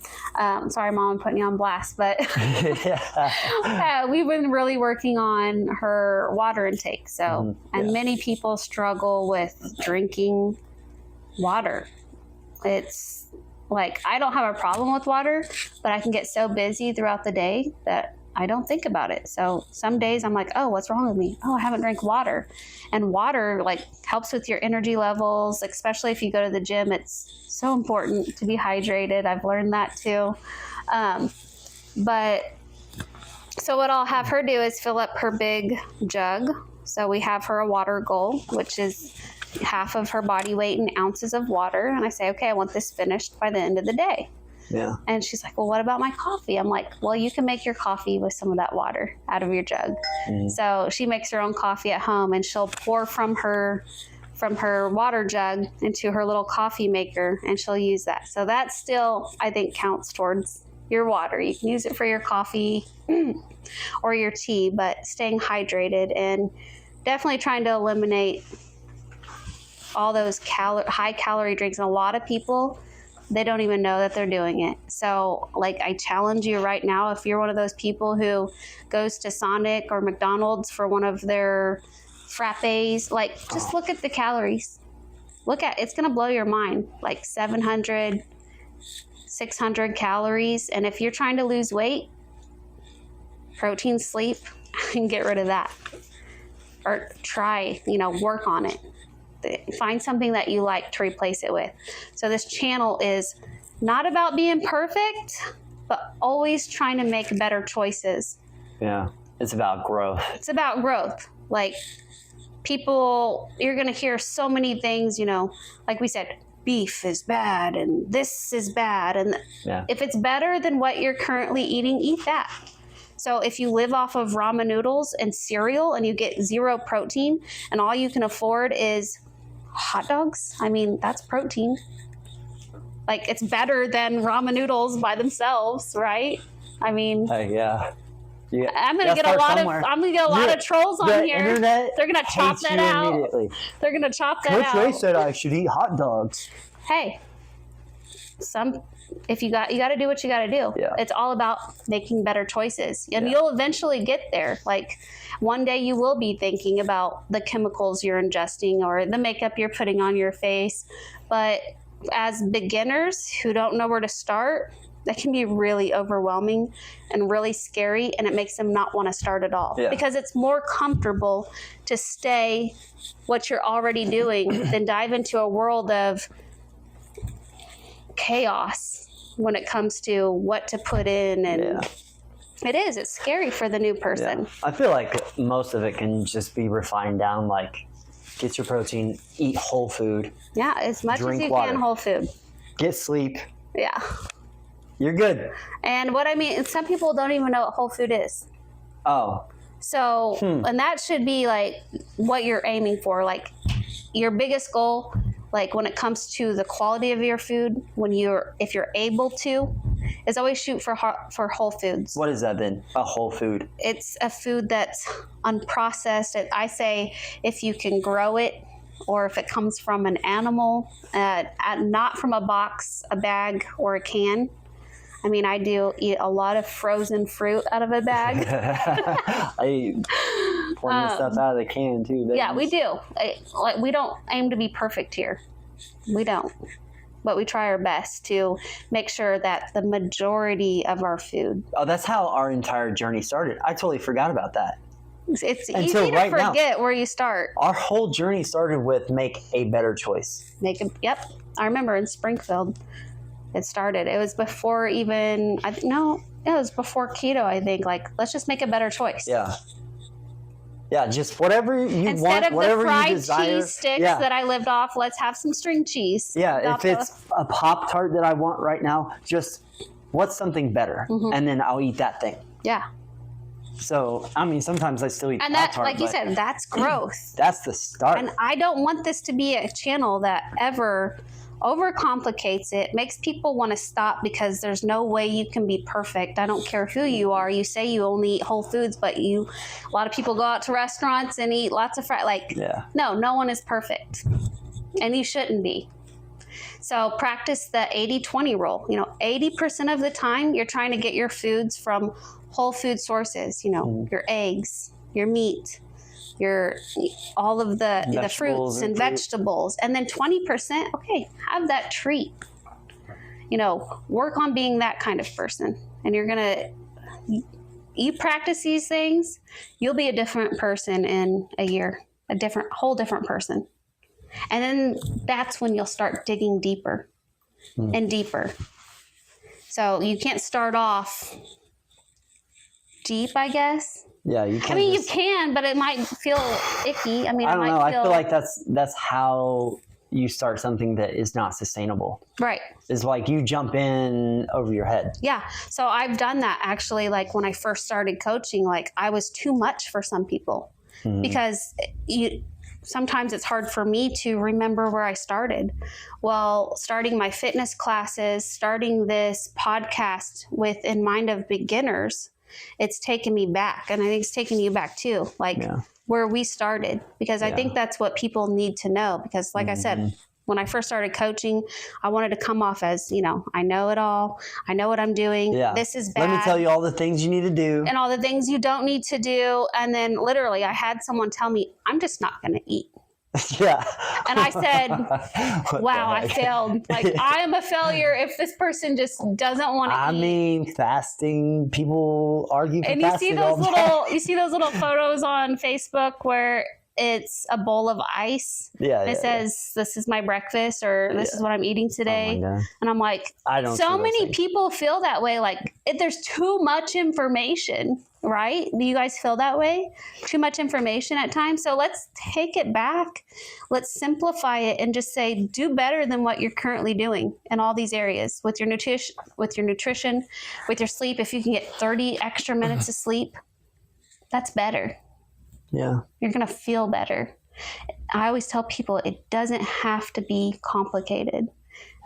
sorry, Mom, I'm putting you on blast, but we've been really working on her water intake. So, and many people struggle with drinking water. It's like, I don't have a problem with water, but I can get so busy throughout the day that I don't think about it. So some days I'm like, oh, what's wrong with me? Oh, I haven't drank water. And water like helps with your energy levels, especially if you go to the gym. It's so important to be hydrated. I've learned that too. But so what I'll have her do is fill up her big jug. So we have her a water goal, which is half of her body weight in ounces of water. And I say, okay, I want this finished by the end of the day. Yeah. And she's like, well, what about my coffee? I'm like, well, you can make your coffee with some of that water out of your jug. So she makes her own coffee at home, and she'll pour from her water jug into her little coffee maker, and she'll use that. So that still, I think, counts towards your water. You can use it for your coffee or your tea, but staying hydrated and definitely trying to eliminate all those high calorie drinks. And a lot of people, they don't even know that they're doing it. So like, I challenge you right now, if you're one of those people who goes to Sonic or McDonald's for one of their frappes, like just look at the calories. It's going to blow your mind, like 700, 600 calories. And if you're trying to lose weight, protein, sleep, and get rid of that. Or try, work on it. Find something that you like to replace it with. So this channel is not about being perfect, but always trying to make better choices. Yeah, it's about growth. It's about growth. Like people, you're going to hear so many things, like we said, beef is bad and this is bad. And if it's better than what you're currently eating, eat that. So if you live off of ramen noodles and cereal and you get 0 protein and all you can afford is hot dogs, I mean, that's protein. Like, it's better than ramen noodles by themselves, right? I mean, yeah. I'm gonna get a lot of trolls on here. Internet They're gonna chop that out. They're gonna chop that out. Coach Ray said I should eat hot dogs. Hey, if you got to do what you got to do. Yeah. It's all about making better choices, and you'll eventually get there. Like one day you will be thinking about the chemicals you're ingesting or the makeup you're putting on your face. But as beginners who don't know where to start, that can be really overwhelming and really scary, and it makes them not want to start at all because it's more comfortable to stay what you're already doing than dive into a world of chaos when it comes to what to put in. And it's scary for the new person. I feel like most of it can just be refined down, like get your protein, eat whole food. Yeah, as much as you water. can whole food. Get sleep. Yeah. You're good. And what I mean, some people don't even know what whole food is. Oh. So, and that should be like what you're aiming for. Like your biggest goal, like when it comes to the quality of your food, if you're able to, is always shoot for whole foods. What has that been? A whole food? It's a food that's unprocessed. I say if you can grow it, or if it comes from an animal, not from a box, a bag, or a can. I mean, I do eat a lot of frozen fruit out of a bag. I eat plenty of stuff out of the can too. Baby. Yeah, we do. We don't aim to be perfect here. We don't. But we try our best to make sure that the majority of our food. Oh, that's how our entire journey started. I totally forgot about that. It's easy to forget where you start. Our whole journey started with make a better choice. Yep. I remember in Springfield, it started. It was before even, it was before keto, I think. Like, let's just make a better choice. Yeah. Yeah, just whatever you Instead want, whatever of the fried you desire. cheese sticks that I lived off, let's have some string cheese. Yeah, if it's a Pop-Tart that I want right now, just what's something better? Mm-hmm. And then I'll eat that thing. Yeah. So, I mean, sometimes I still eat Pop-Tart. And that, like you said, that's growth. That's the start. And I don't want this to be a channel that ever overcomplicates it, makes people want to stop because there's no way you can be perfect. I don't care who you are. You say you only eat whole foods, but a lot of people go out to restaurants and eat lots of no one is perfect. And you shouldn't be. So practice the 80-20 rule. 80% of the time you're trying to get your foods from whole food sources, your eggs, your meat, all of the fruits and vegetables, and then 20%, have that treat. Work on being that kind of person, and you practice these things, you'll be a different person in a year, whole different person. And then that's when you'll start digging deeper and deeper. So you can't start off deep, I guess. Yeah, you can. You can, but it might feel icky. I don't know. I feel like that's how you start something that is not sustainable. Right. It's like you jump in over your head. Yeah. So I've done that actually. Like when I first started coaching, like I was too much for some people because sometimes it's hard for me to remember where I started. Well, starting my fitness classes, starting this podcast in mind of beginners, it's taken me back, and I think it's taken you back too, where we started, because I think that's what people need to know, because like I said, when I first started coaching, I wanted to come off as, I know it all. I know what I'm doing. Yeah. This is bad. Let me tell you all the things you need to do. And all the things you don't need to do. And then literally I had someone tell me, I'm just not going to eat. Yeah. And I said, wow, I failed. I am a failure if this person just doesn't want to eat. Fasting, people argue for fasting. And you see those little photos on Facebook where it's a bowl of ice. Yeah. It says, this is my breakfast, or this is what I'm eating today. Oh, and I'm like, so many people feel that way. Like there's too much information, right? Do you guys feel that way? Too much information at times. So let's take it back. Let's simplify it and just say, do better than what you're currently doing in all these areas with your nutrition, with your sleep. If you can get 30 extra minutes of sleep, that's better. Yeah. You're going to feel better. I always tell people it doesn't have to be complicated.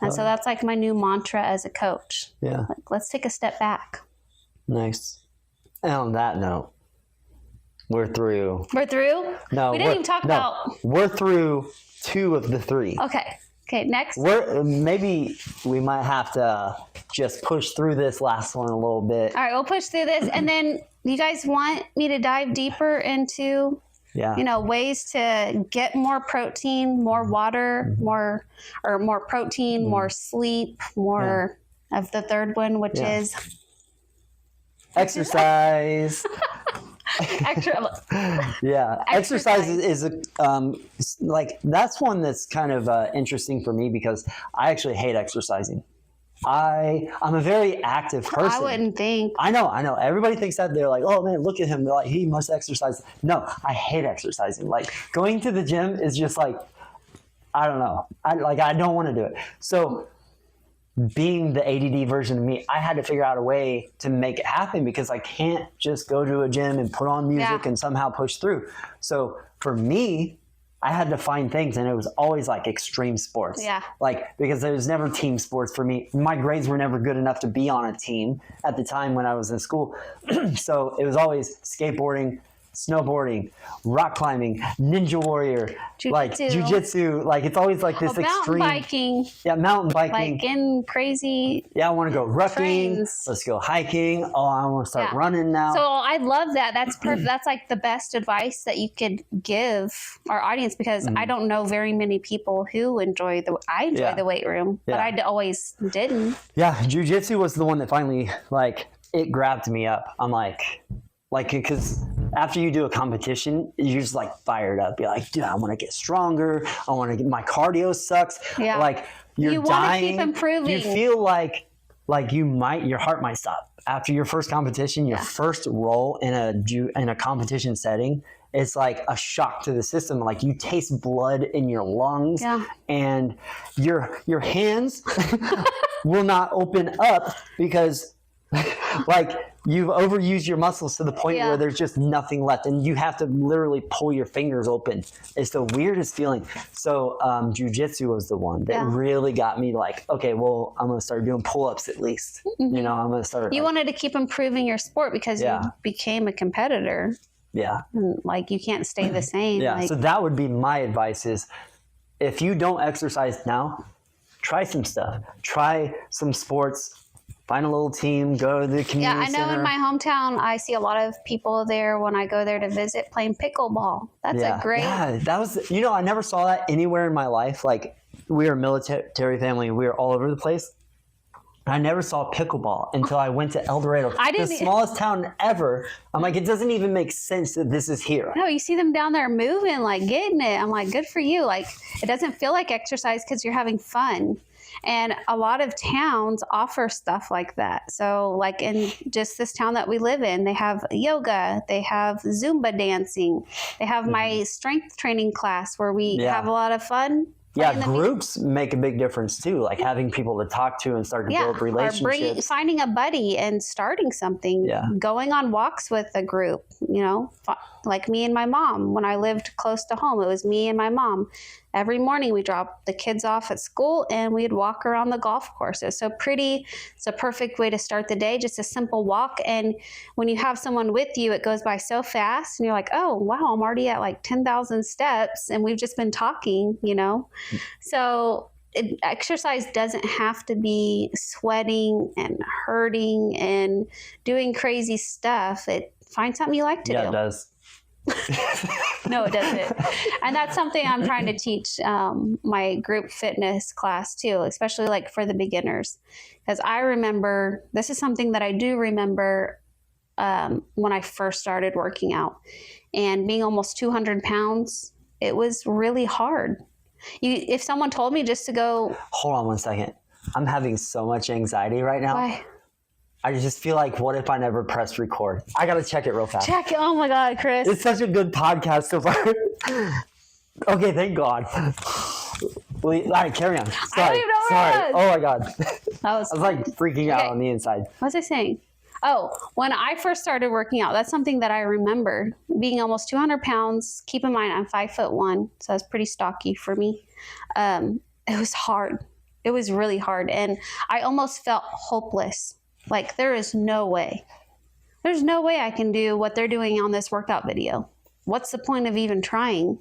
And so that's like my new mantra as a coach. Yeah. Let's take a step back. Nice. And on that note, we're through. We're through? No. We didn't even talk about. We're through 2 of the 3. Okay, next. Maybe we might have to just push through this last one a little bit. All right, we'll push through this. And then you guys want me to dive deeper into, ways to get more protein, more water, more protein, more sleep, more of the third one, which is exercise. Exercise is that's one that's kind of interesting for me, because I actually hate exercising. I'm a very active person. I wouldn't think. I know. Everybody thinks that. They're like, oh man, look at him. They're like, he must exercise. No, I hate exercising. Like going to the gym is just like, I don't know. I don't want to do it. So being the ADD version of me, I had to figure out a way to make it happen, because I can't just go to a gym and put on music and somehow push through. So for me, I had to find things, and it was always like extreme sports. Yeah. Like, because there was never team sports for me. My grades were never good enough to be on a team at the time when I was in school. So it was always skateboarding, snowboarding, rock climbing, ninja warrior, like jujitsu. Like, it's always like this extreme. Mountain biking. Yeah, mountain biking. Like in crazy. Yeah, I want to go roughing. Trains. Let's go hiking. Oh, I want to start running now. So I love that. That's perfect. That's like the best advice that you could give our audience, because I don't know very many people who enjoy the weight room, but I always didn't. Yeah, jujitsu was the one that finally, like, it grabbed me up. I'm like, because after you do a competition, you're just like fired up. You're like, dude, I want to get stronger. I want to get, my cardio sucks. Yeah. Like, you want to keep improving. You feel like your heart might stop after your first competition. Your first role in a competition setting, it's like a shock to the system. Like, you taste blood in your lungs, and your hands will not open up because like, you've overused your muscles to the point where there's just nothing left, and you have to literally pull your fingers open. It's the weirdest feeling. So jiu-jitsu was the one that really got me like, okay, well, I'm going to start doing pull-ups at least. You know, I'm going to start. You wanted to keep improving your sport because you became a competitor. Yeah. Like, you can't stay the same. Yeah. Like, so that would be my advice is, if you don't exercise now, try some stuff. Try some sports. Find a little team, go to the community center. Yeah, I know in my hometown, I see a lot of people there when I go there to visit playing pickleball. That's a great... Yeah, that was... You know, I never saw that anywhere in my life. Like, we were a military family. We were all over the place. I never saw pickleball until I went to El Dorado, the smallest town ever. I'm like, it doesn't even make sense that this is here. No, you see them down there moving, like, getting it. I'm like, good for you. Like, it doesn't feel like exercise because you're having fun. And a lot of towns offer stuff like that. So, like, in just this town that we live in, they have yoga, they have Zumba dancing, they have my strength training class where we have a lot of fun. Yeah, groups make a big difference too, like having people to talk to and start to build relationships. Or finding a buddy and starting something, going on walks with a group, you know, like me and my mom. When I lived close to home, it was me and my mom. Every morning we dropped the kids off at school and we'd walk around the golf courses. So it's a perfect way to start the day, just a simple walk. And when you have someone with you, it goes by so fast and you're like, oh, wow, I'm already at like 10,000 steps and we've just been talking, you know? So exercise doesn't have to be sweating and hurting and doing crazy stuff. Find something you like to do. Yeah, it does. No, it doesn't. And that's something I'm trying to teach my group fitness class too, especially like for the beginners. Because I remember, this is something that I do remember when I first started working out. And being almost 200 pounds, it was really hard. If someone told me just to go... Hold on one second. I'm having so much anxiety right now. Why? I just feel like, what if I never pressed record? I got to check it real fast. Check it. Oh my God, Chris. It's such a good podcast so far. Okay, thank God. All right, carry on. Sorry. I don't even know where it was. Oh my God. I was like freaking out on the inside. What was I saying? Oh, when I first started working out, that's something that I remember. Being almost 200 pounds. Keep in mind, I'm 5'1", so that's pretty stocky for me. It was hard. It was really hard. And I almost felt hopeless. Like, there is no way. There's no way I can do what they're doing on this workout video. What's the point of even trying?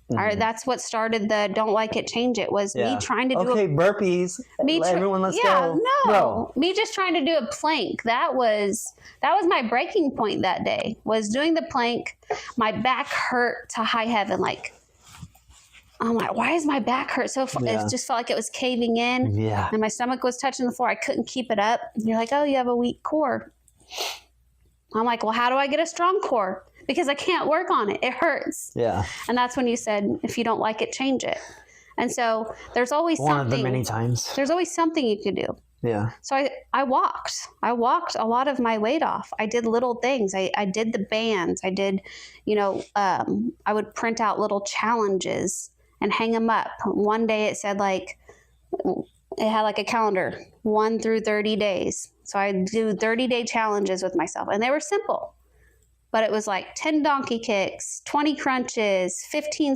That's what started the don't like it, change it, was me trying to do burpees. Everyone, let's go. No. Me just trying to do a plank. That was my breaking point that day, was doing the plank. My back hurt to high heaven. Like, I'm like, why is my back hurt so far? It just felt like it was caving in. Yeah. And my stomach was touching the floor. I couldn't keep it up. And you're like, oh, you have a weak core. I'm like, well, how do I get a strong core? Because I can't work on it. It hurts. Yeah. And that's when you said, if you don't like it, change it. And so there's always something. One of the many times. There's always something you can do. Yeah. So I walked. I walked a lot of my weight off. I did little things. I did the bands. I did, I would print out little challenges and hang them up. One day it said it had like a calendar, 1 through 30 days. So I do 30-day challenges with myself, and they were simple. but it was like 10 donkey kicks, 20 crunches, 15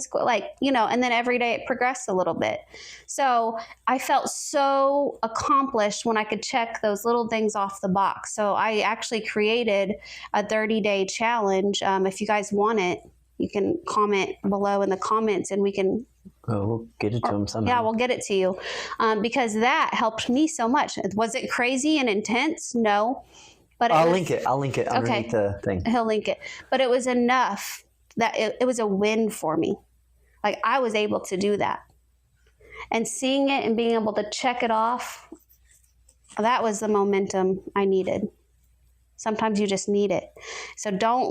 and then every day it progressed a little bit. So I felt so accomplished when I could check those little things off the box. So I actually created a 30-day challenge. If you guys want it, you can comment below in the comments and we can we'll get it to them somehow. Yeah, we'll get it to you because that helped me so much. Was it crazy and intense? No. But I'll link it underneath the thing. He'll link it. But it was enough that it was a win for me. Like I was able to do that. And seeing it and being able to check it off, that was the momentum I needed. Sometimes you just need it. So don't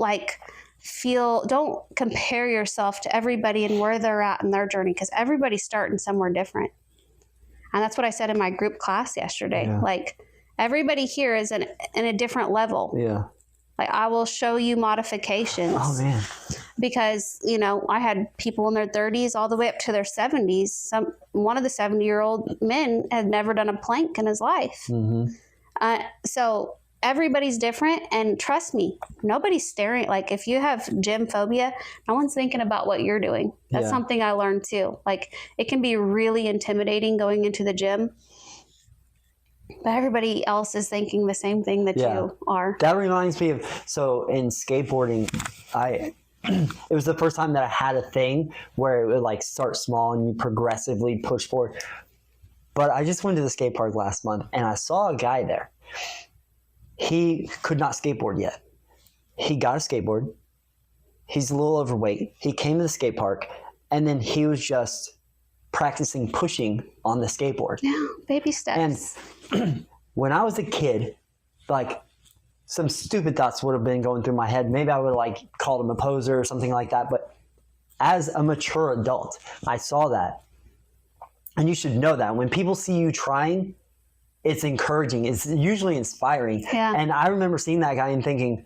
compare yourself to everybody and where they're at in their journey because everybody's starting somewhere different. And that's what I said in my group class yesterday. Yeah. Like, everybody here is in a different level. Yeah. Like I will show you modifications. Oh man. Because, I had people in their 30s all the way up to their 70s. One of the 70-year-old men had never done a plank in his life. Mm-hmm. So everybody's different. And trust me, nobody's staring. Like if you have gym phobia, no one's thinking about what you're doing. That's something I learned too. Like it can be really intimidating going into the gym. But everybody else is thinking the same thing that you are. That reminds me of, so in skateboarding, it was the first time that I had a thing where it would like start small and you progressively push forward. But I just went to the skate park last month and I saw a guy there. He could not skateboard yet. He got a skateboard. He's a little overweight. He came to the skate park and then he was just practicing pushing on the skateboard. Yeah, baby steps. And when I was a kid, like some stupid thoughts would have been going through my head. Maybe I would have like called him a poser or something like that. But as a mature adult, I saw that. And you should know that when people see you trying, it's encouraging. It's usually inspiring. Yeah. And I remember seeing that guy and thinking,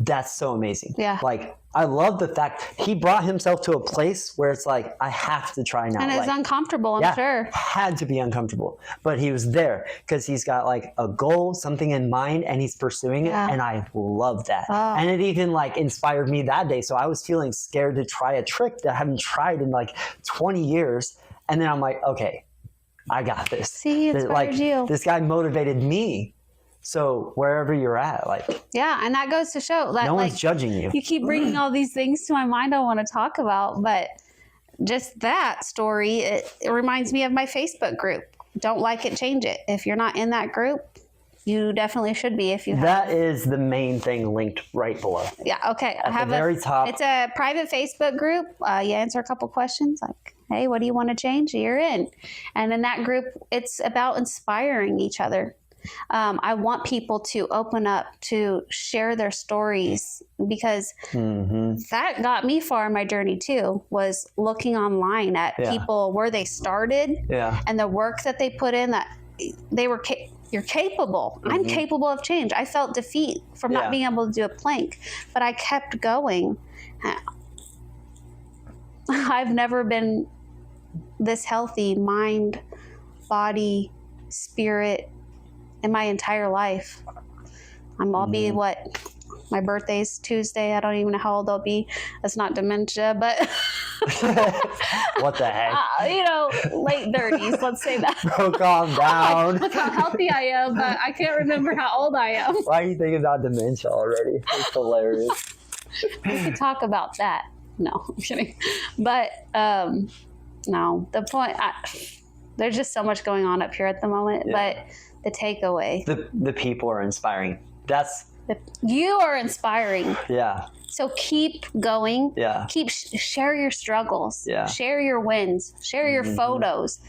that's so amazing. Yeah. Like, I love the fact he brought himself to a place where it's like, I have to try now. And it's uncomfortable, I'm sure. Had to be uncomfortable. But he was there because he's got like a goal, something in mind, and he's pursuing it. And I love that. Oh. And it even like inspired me that day. So I was feeling scared to try a trick that I haven't tried in like 20 years. And then I'm like, okay, I got this. See, it inspired you. This guy motivated me. So wherever you're at, like... Yeah, and that goes to show that... No one's judging you. You keep bringing all these things to my mind I want to talk about, but just that story, it reminds me of my Facebook group. Don't like it, change it. If you're not in that group, you definitely should be if you have. That is the main thing linked right below. Yeah, okay. At the very top. It's a private Facebook group. You answer a couple questions like, hey, what do you want to change? You're in. And in that group, it's about inspiring each other. I want people to open up, to share their stories, because that got me far in my journey too, was looking online at people where they started and the work that they put in, that they were, you're capable. I'm capable of change. I felt defeat from not being able to do a plank, but I kept going. I've never been this healthy, mind, body, spirit, in my entire life. I'll be my birthday's Tuesday. I don't even know how old I'll be. That's not dementia, but what the heck? Late 30s, let's say that. Bro, calm down. Look how healthy I am, but I can't remember how old I am. Why are you thinking about dementia already? It's hilarious. We could talk about that. No, I'm kidding. But no, the point, there's just so much going on up here at the moment, but the takeaway. The people are inspiring. You are inspiring. Yeah. So keep going. Yeah. Keep share your struggles. Yeah. Share your wins. Share your photos.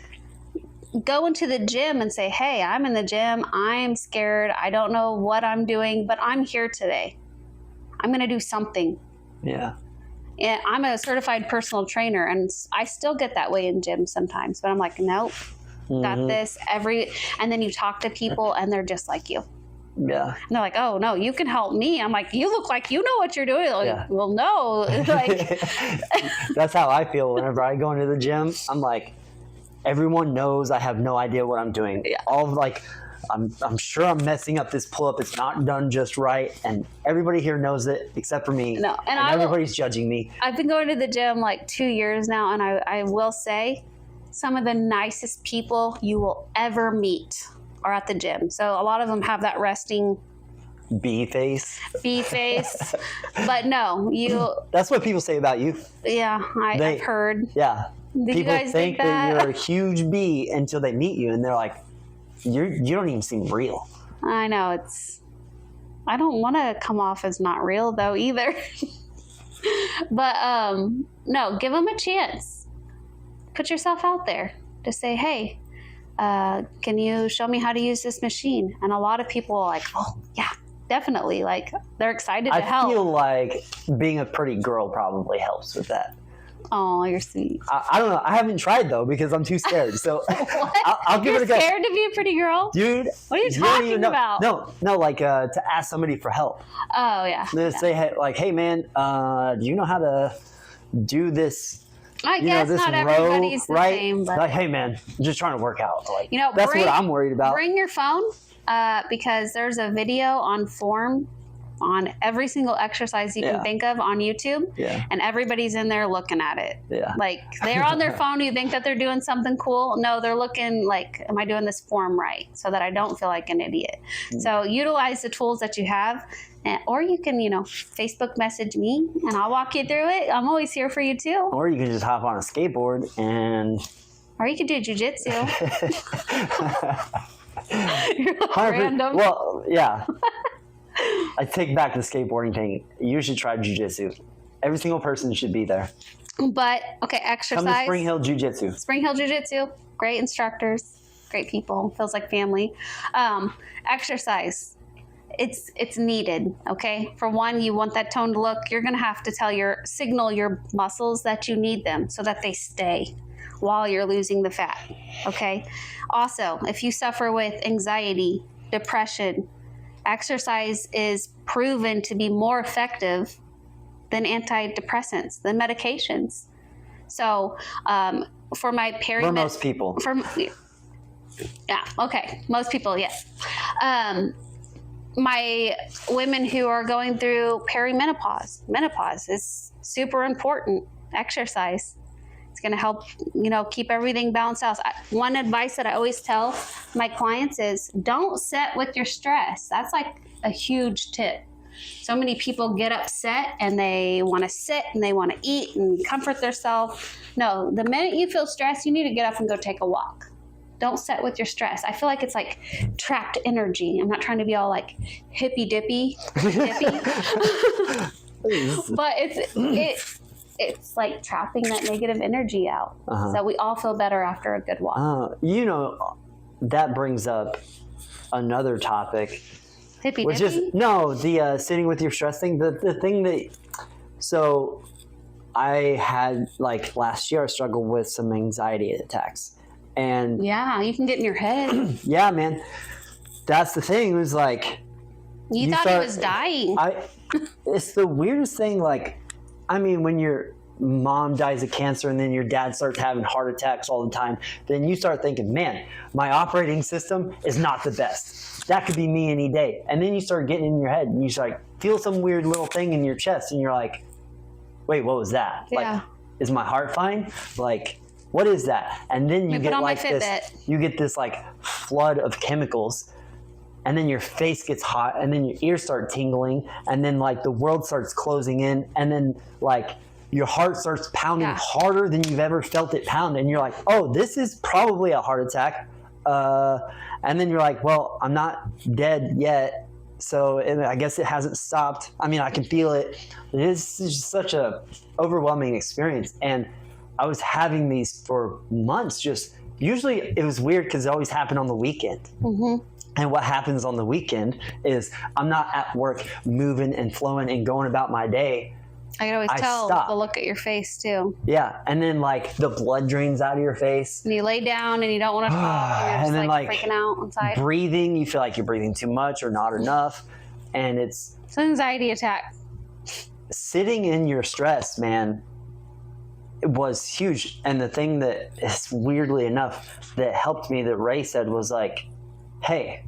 Go into the gym and say, hey, I'm in the gym. I'm scared. I don't know what I'm doing, but I'm here today. I'm going to do something. Yeah. And I'm a certified personal trainer, and I still get that way in gyms sometimes, but I'm like, nope. Got this and then you talk to people and they're just like you. Yeah. And they're like, oh no, you can help me. I'm like, you look like you know what you're doing. Like, well, no. Like that's how I feel whenever I go into the gym. I'm like, everyone knows I have no idea what I'm doing. Yeah. All of I'm sure I'm messing up this pull-up. It's not done just right. And everybody here knows it except for me. No, and everybody's judging me. I've been going to the gym like 2 years now, and I will say some of the nicest people you will ever meet are at the gym. So a lot of them have that resting bee face. But no, that's what people say about you. Yeah, I've heard. Yeah. Did people you guys think that you're a huge bee until they meet you and they're like, you don't even seem real. I know, I don't want to come off as not real though either. But no, give them a chance. Put yourself out there to say, hey, can you show me how to use this machine? And a lot of people are like, oh yeah, definitely. Like, they're excited to help. I feel like being a pretty girl probably helps with that. Oh, you're sweet. I don't know. I haven't tried though because I'm too scared. So I'll give it a go. You're scared to be a pretty girl? Dude. What are you talking about? No, like to ask somebody for help. Oh, yeah. Say, hey man, do you know how to do this? I guess this not everybody's the right? same. But like, hey man, I'm just trying to work out. Like, that's what I'm worried about. Bring your phone because there's a video on form on every single exercise you can think of on YouTube. Yeah. And everybody's in there looking at it. Yeah. Like, they're on their phone. You think that they're doing something cool? No, they're looking like, am I doing this form right? So that I don't feel like an idiot. So utilize the tools that you have. Or you can, Facebook message me and I'll walk you through it. I'm always here for you too. Or you can just hop on a skateboard and... Or you can do jujitsu. You're random. Well, yeah. I take back the skateboarding thing. You should try jiu-jitsu. Every single person should be there. But, okay, exercise. Come to Spring Hill Jiu-Jitsu. Spring Hill Jiu-Jitsu. Great instructors. Great people. Feels like family. Exercise. It's needed, okay? For one, you want that toned look. You're going to have to signal your muscles that you need them so that they stay while you're losing the fat, okay? Also, if you suffer with anxiety, depression, exercise is proven to be more effective than antidepressants, than medications. So for my For most people. Yeah, okay. Most people, yes. My women who are going through menopause is super important. Exercise. It's going to help, keep everything balanced out. One advice that I always tell my clients is don't sit with your stress. That's like a huge tip. So many people get upset and they want to sit and they want to eat and comfort themselves. No, the minute you feel stressed, you need to get up and go take a walk. Don't sit with your stress. I feel like it's like trapped energy. I'm not trying to be all like hippy dippy, but it's like trapping that negative energy out. So we all feel better after a good walk. That brings up another topic. Hippy which dippy? is, no, the sitting with your stress thing. The thing that, so I had, like last year, I struggled with some anxiety attacks. And yeah, you can get in your head. Yeah, man. That's the thing. It was like... You thought he was dying. It's the weirdest thing. Like, I mean, when your mom dies of cancer and then your dad starts having heart attacks all the time, then you start thinking, man, my operating system is not the best. That could be me any day. And then you start getting in your head and you start feel some weird little thing in your chest and you're like, wait, what was that? Yeah. Like, is my heart fine? Like... what is that? And then you get like this like flood of chemicals and then your face gets hot and then your ears start tingling and then like the world starts closing in and then like your heart starts pounding harder than you've ever felt it pound. And you're like, oh, this is probably a heart attack. And then you're like, well, I'm not dead yet. So I guess it hasn't stopped. I mean, I can feel it. This is just such a overwhelming experience. And I was having these for months. Usually it was weird because it always happened on the weekend. Mm-hmm. And what happens on the weekend is I'm not at work moving and flowing and going about my day. I can always tell the look at your face too. Yeah. And then like the blood drains out of your face. And you lay down and you don't want to talk. And you're just and then like freaking out inside. Breathing, you feel like you're breathing too much or not enough. And it's an anxiety attack. Sitting in your stress, man. It was huge. And the thing that is weirdly enough that helped me that Ray said was like, hey,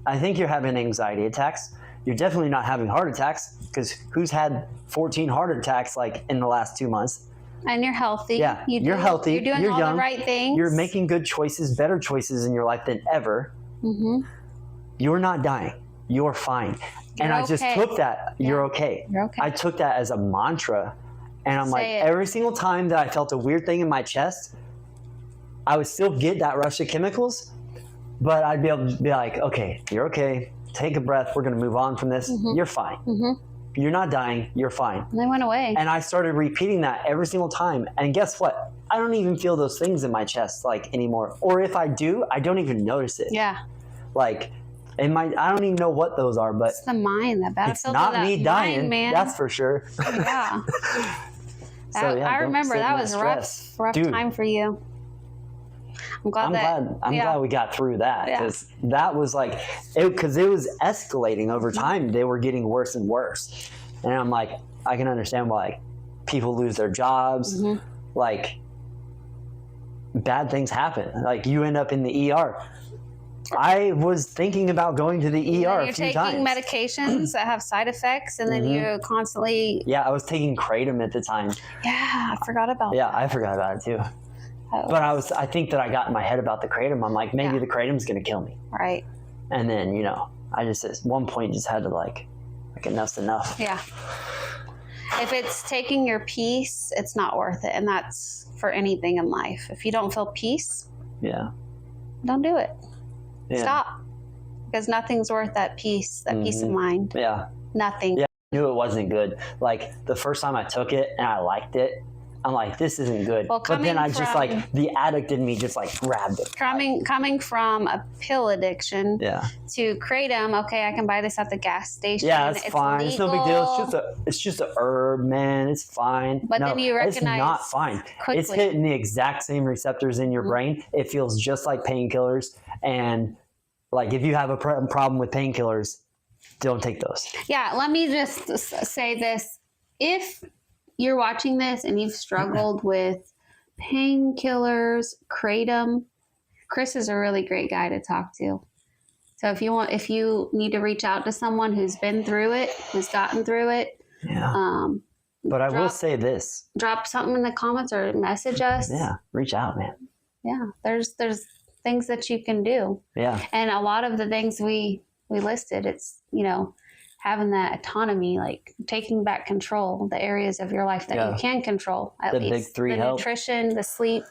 I think you're having anxiety attacks. You're definitely not having heart attacks, because who's had 14 heart attacks like in the last 2 months? And you're healthy. Yeah, you're healthy. You're doing all young, the right things. You're making good choices, better choices in your life than ever. Mm-hmm. You're not dying. You're fine. And I just took that. Yeah. You're okay. You're okay. I took that as a mantra. And I'm like, every single time that I felt a weird thing in my chest, I would still get that rush of chemicals, but I'd be able to be like, okay, you're okay. Take a breath. We're going to move on from this. Mm-hmm. You're fine. Mm-hmm. You're not dying. You're fine. And they went away. And I started repeating that every single time. And guess what? I don't even feel those things in my chest like anymore. Or if I do, I don't even notice it. Yeah. Like, I don't even know what those are, but it's the mind. That battlefield. It's not me dying, man. That's for sure. Yeah. So yeah, I remember that was a rough time for you. I'm glad we got through that, because that was like, because it was escalating over time. They were getting worse and worse, and I'm like, I can understand why, like, people lose their jobs, mm-hmm. like bad things happen. Like, you end up in the ER. I was thinking about going to the ER a few times. You're taking medications that have side effects, and then you constantly... Yeah, I was taking kratom at the time. Yeah, I forgot about that. Yeah, I forgot about it too. Oh. But I think that I got in my head about the kratom. I'm like, maybe the kratom's going to kill me. Right. And then, I just at one point just had to like enough's enough. Yeah. If it's taking your peace, it's not worth it. And that's for anything in life. If you don't feel peace, don't do it. Yeah. Stop. Because nothing's worth that peace, that peace of mind. Yeah. Nothing. Yeah. I knew it wasn't good. Like, the first time I took it and I liked it, I'm like, this isn't good. Well, but then the addict in me just like grabbed it. Coming from a pill addiction to kratom, okay, I can buy this at the gas station. Yeah, it's fine. Legal. It's no big deal. It's just a herb, man. It's fine. But then you recognize it's not fine. Quickly. It's hitting the exact same receptors in your brain. It feels just like painkillers. And like, if you have a problem with painkillers, don't take those. Yeah, let me just say this. If you're watching this and you've struggled with painkillers, kratom, Chris is a really great guy to talk to. So if you need to reach out to someone who's been through it, who's gotten through it. Yeah. But I will say this. Drop something in the comments or message us. Yeah. Reach out, man. Yeah. There's things that you can do. Yeah. And a lot of the things we listed, it's, having that autonomy, like taking back control, the areas of your life that you can control, at least. Big three the nutrition, the sleep,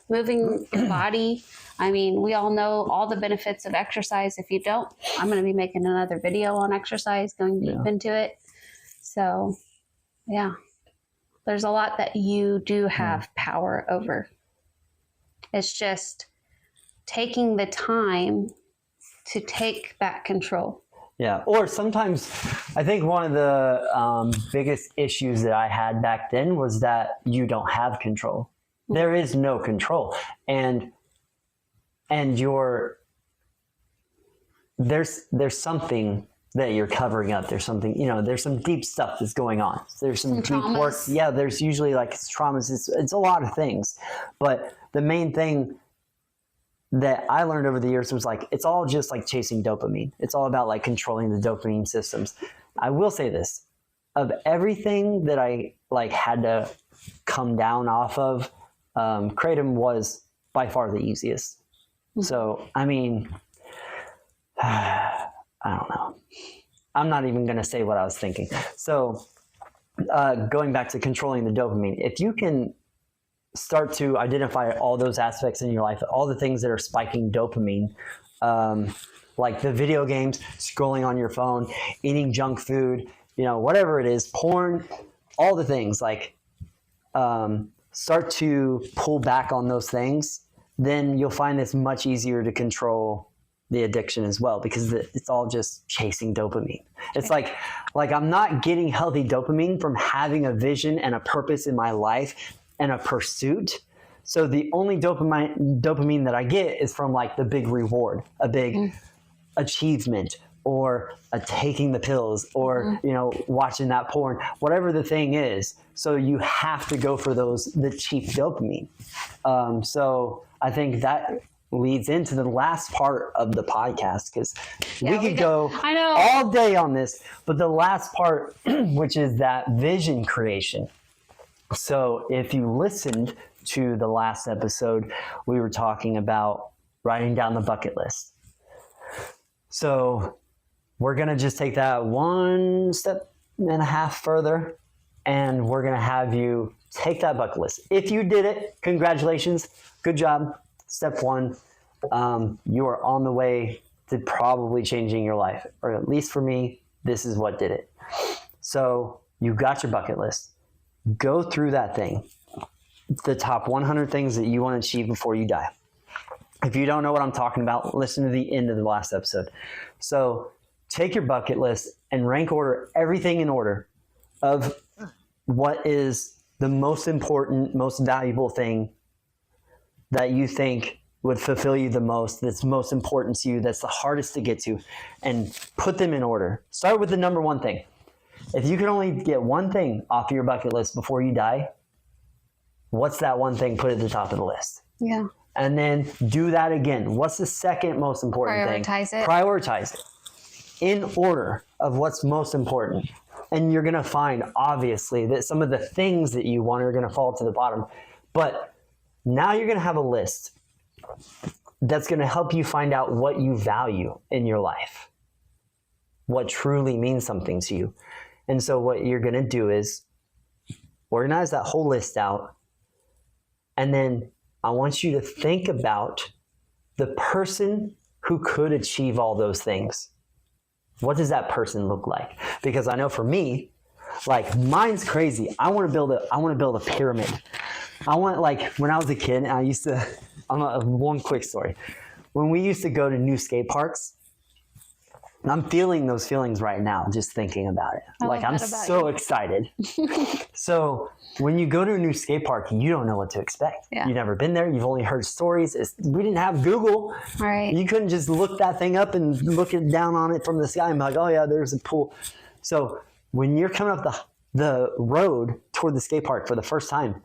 moving your body. I mean, we all know all the benefits of exercise. If you don't, I'm going to be making another video on exercise, going deep into it. So, yeah, there's a lot that you do have power over. It's just taking the time to take back control. Yeah. Or sometimes I think one of the biggest issues that I had back then was that you don't have control. There is no control. And there's something that you're covering up. There's something, there's some deep stuff that's going on. There's some deep traumas. Work. Yeah. There's usually like traumas. It's a lot of things. But the main thing that I learned over the years was like, it's all just like chasing dopamine. It's all about like controlling the dopamine systems. I will say this, of everything that I like had to come down off of, kratom was by far the easiest. So, I mean, I don't know. I'm not even going to say what I was thinking. So going back to controlling the dopamine, if you can start to identify all those aspects in your life, all the things that are spiking dopamine, like the video games, scrolling on your phone, eating junk food, whatever it is, porn, all the things, like start to pull back on those things, then you'll find it's much easier to control the addiction as well, because it's all just chasing dopamine. It's like I'm not getting healthy dopamine from having a vision and a purpose in my life and a pursuit. So the only dopamine that I get is from like the big reward, a big achievement, or taking the pills, or watching that porn, whatever the thing is. So you have to go for the cheap dopamine. So I think that leads into the last part of the podcast, because Yeah, we could go I know. all day on this, but the last part, which is that vision creation. So if you listened to the last episode, we were talking about writing down the bucket list. So we're going to just take that 1.5 steps further, and we're going to have you take that bucket list. If you did it, congratulations. Good job. Step 1, you are on the way to probably changing your life, or at least for me, this is what did it. So you got your bucket list. Go through that thing, the top 100 things that you want to achieve before you die. If you don't know what I'm talking about, listen to the end of the last episode. So take your bucket list and rank order everything in order of what is the most important, most valuable thing that you think would fulfill you the most, that's most important to you, that's the hardest to get to, and put them in order. Start with the number one thing. If you could only get one thing off your bucket list before you die, what's that one thing? Put it at the top of the list. Yeah. And then do that again. What's the second most important thing? Prioritize it in order of what's most important. And you're going to find, obviously, that some of the things that you want are going to fall to the bottom. But now you're going to have a list that's going to help you find out what you value in your life, what truly means something to you. And so what you're going to do is organize that whole list out. And then I want you to think about the person who could achieve all those things. What does that person look like? Because I know for me, like, mine's crazy. I want to build a pyramid. I want, like, when I was a kid, one quick story. When we used to go to new skate parks, and I'm feeling those feelings right now, just thinking about it. I'm so excited. So when you go to a new skate park, you don't know what to expect. Yeah. You've never been there. You've only heard stories. We didn't have Google. Right. You couldn't just look that thing up and look it down on it from the sky and be like, oh yeah, there's a pool. So when you're coming up the road toward the skate park for the first time,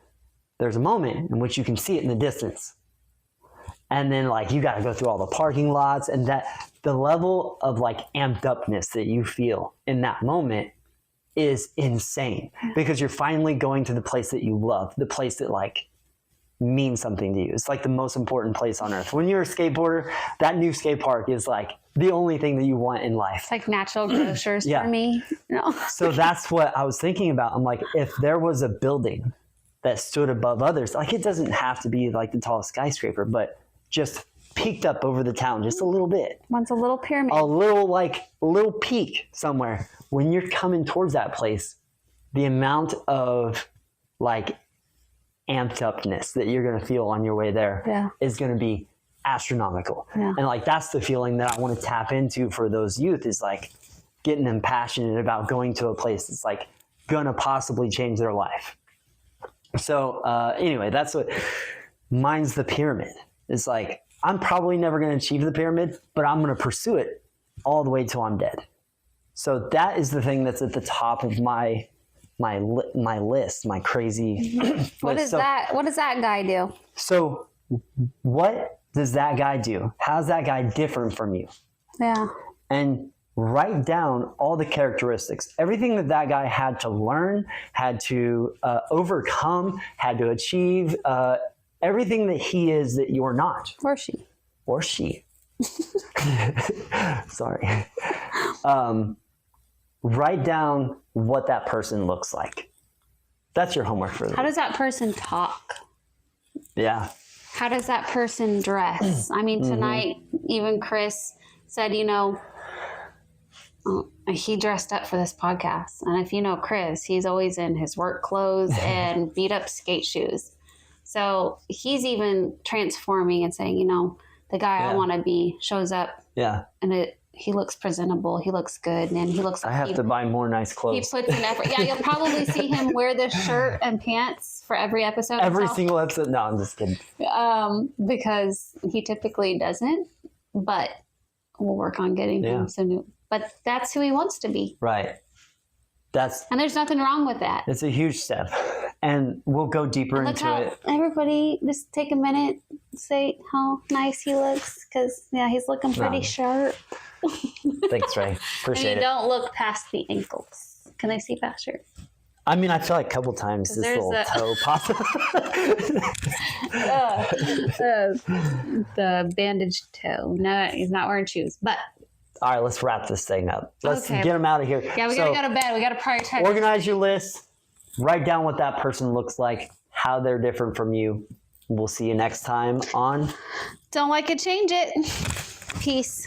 there's a moment in which you can see it in the distance. And then, like, you got to go through all the parking lots, and that the level of, like, amped upness that you feel in that moment is insane, because you're finally going to the place that you love, the place that, like, means something to you. It's like the most important place on earth. When you're a skateboarder, that new skate park is like the only thing that you want in life. It's like natural grocers for me. No. So that's what I was thinking about. I'm like, if there was a building that stood above others, like, it doesn't have to be like the tallest skyscraper, but just peeked up over the town just a little bit. Wants a little pyramid. A little peak somewhere. When you're coming towards that place, the amount of, like, amped upness that you're going to feel on your way there is going to be astronomical. Yeah. And, like, that's the feeling that I want to tap into for those youth, is, like, getting them passionate about going to a place that's, like, going to possibly change their life. So anyway, that's what mine's the pyramid. It's like, I'm probably never going to achieve the pyramid, but I'm going to pursue it all the way till I'm dead. So that is the thing that's at the top of my list, my crazy What list. What does that guy do? So what does that guy do? How's that guy different from you? Yeah. And write down all the characteristics, everything that guy had to learn, had to overcome, had to achieve, everything that he is that you're not. Or she. Sorry. Write down what that person looks like. That's your homework for them. How does that person talk? Yeah. How does that person dress? I mean, tonight, even Chris said, he dressed up for this podcast. And if you know Chris, he's always in his work clothes and beat up skate shoes. So he's even transforming and saying, the guy I want to be shows up. Yeah. And he looks presentable. He looks good. And he looks like I have to buy more nice clothes. He puts in effort. Yeah, you'll probably see him wear this shirt and pants for every episode. Every single episode. No, I'm just kidding. Because he typically doesn't. But we'll work on getting him some new. But that's who he wants to be. Right. And there's nothing wrong with that. It's a huge step. And we'll go deeper Look into how it. everybody just take a minute, say how nice he looks, because he's looking pretty sharp. Thanks, Ray. Appreciate and it. you don't look past the ankles. Can they see past your? I mean, I feel like a couple times this little toe popped. The bandaged toe. No, he's not wearing shoes. But all right, let's wrap this thing up. Let's Okay. get him out of here. yeah, we gotta go to bed. We gotta prioritize. Organize your list. Write down what that person looks like, how they're different from you. We'll see you next time on Don't like it, change it. Peace.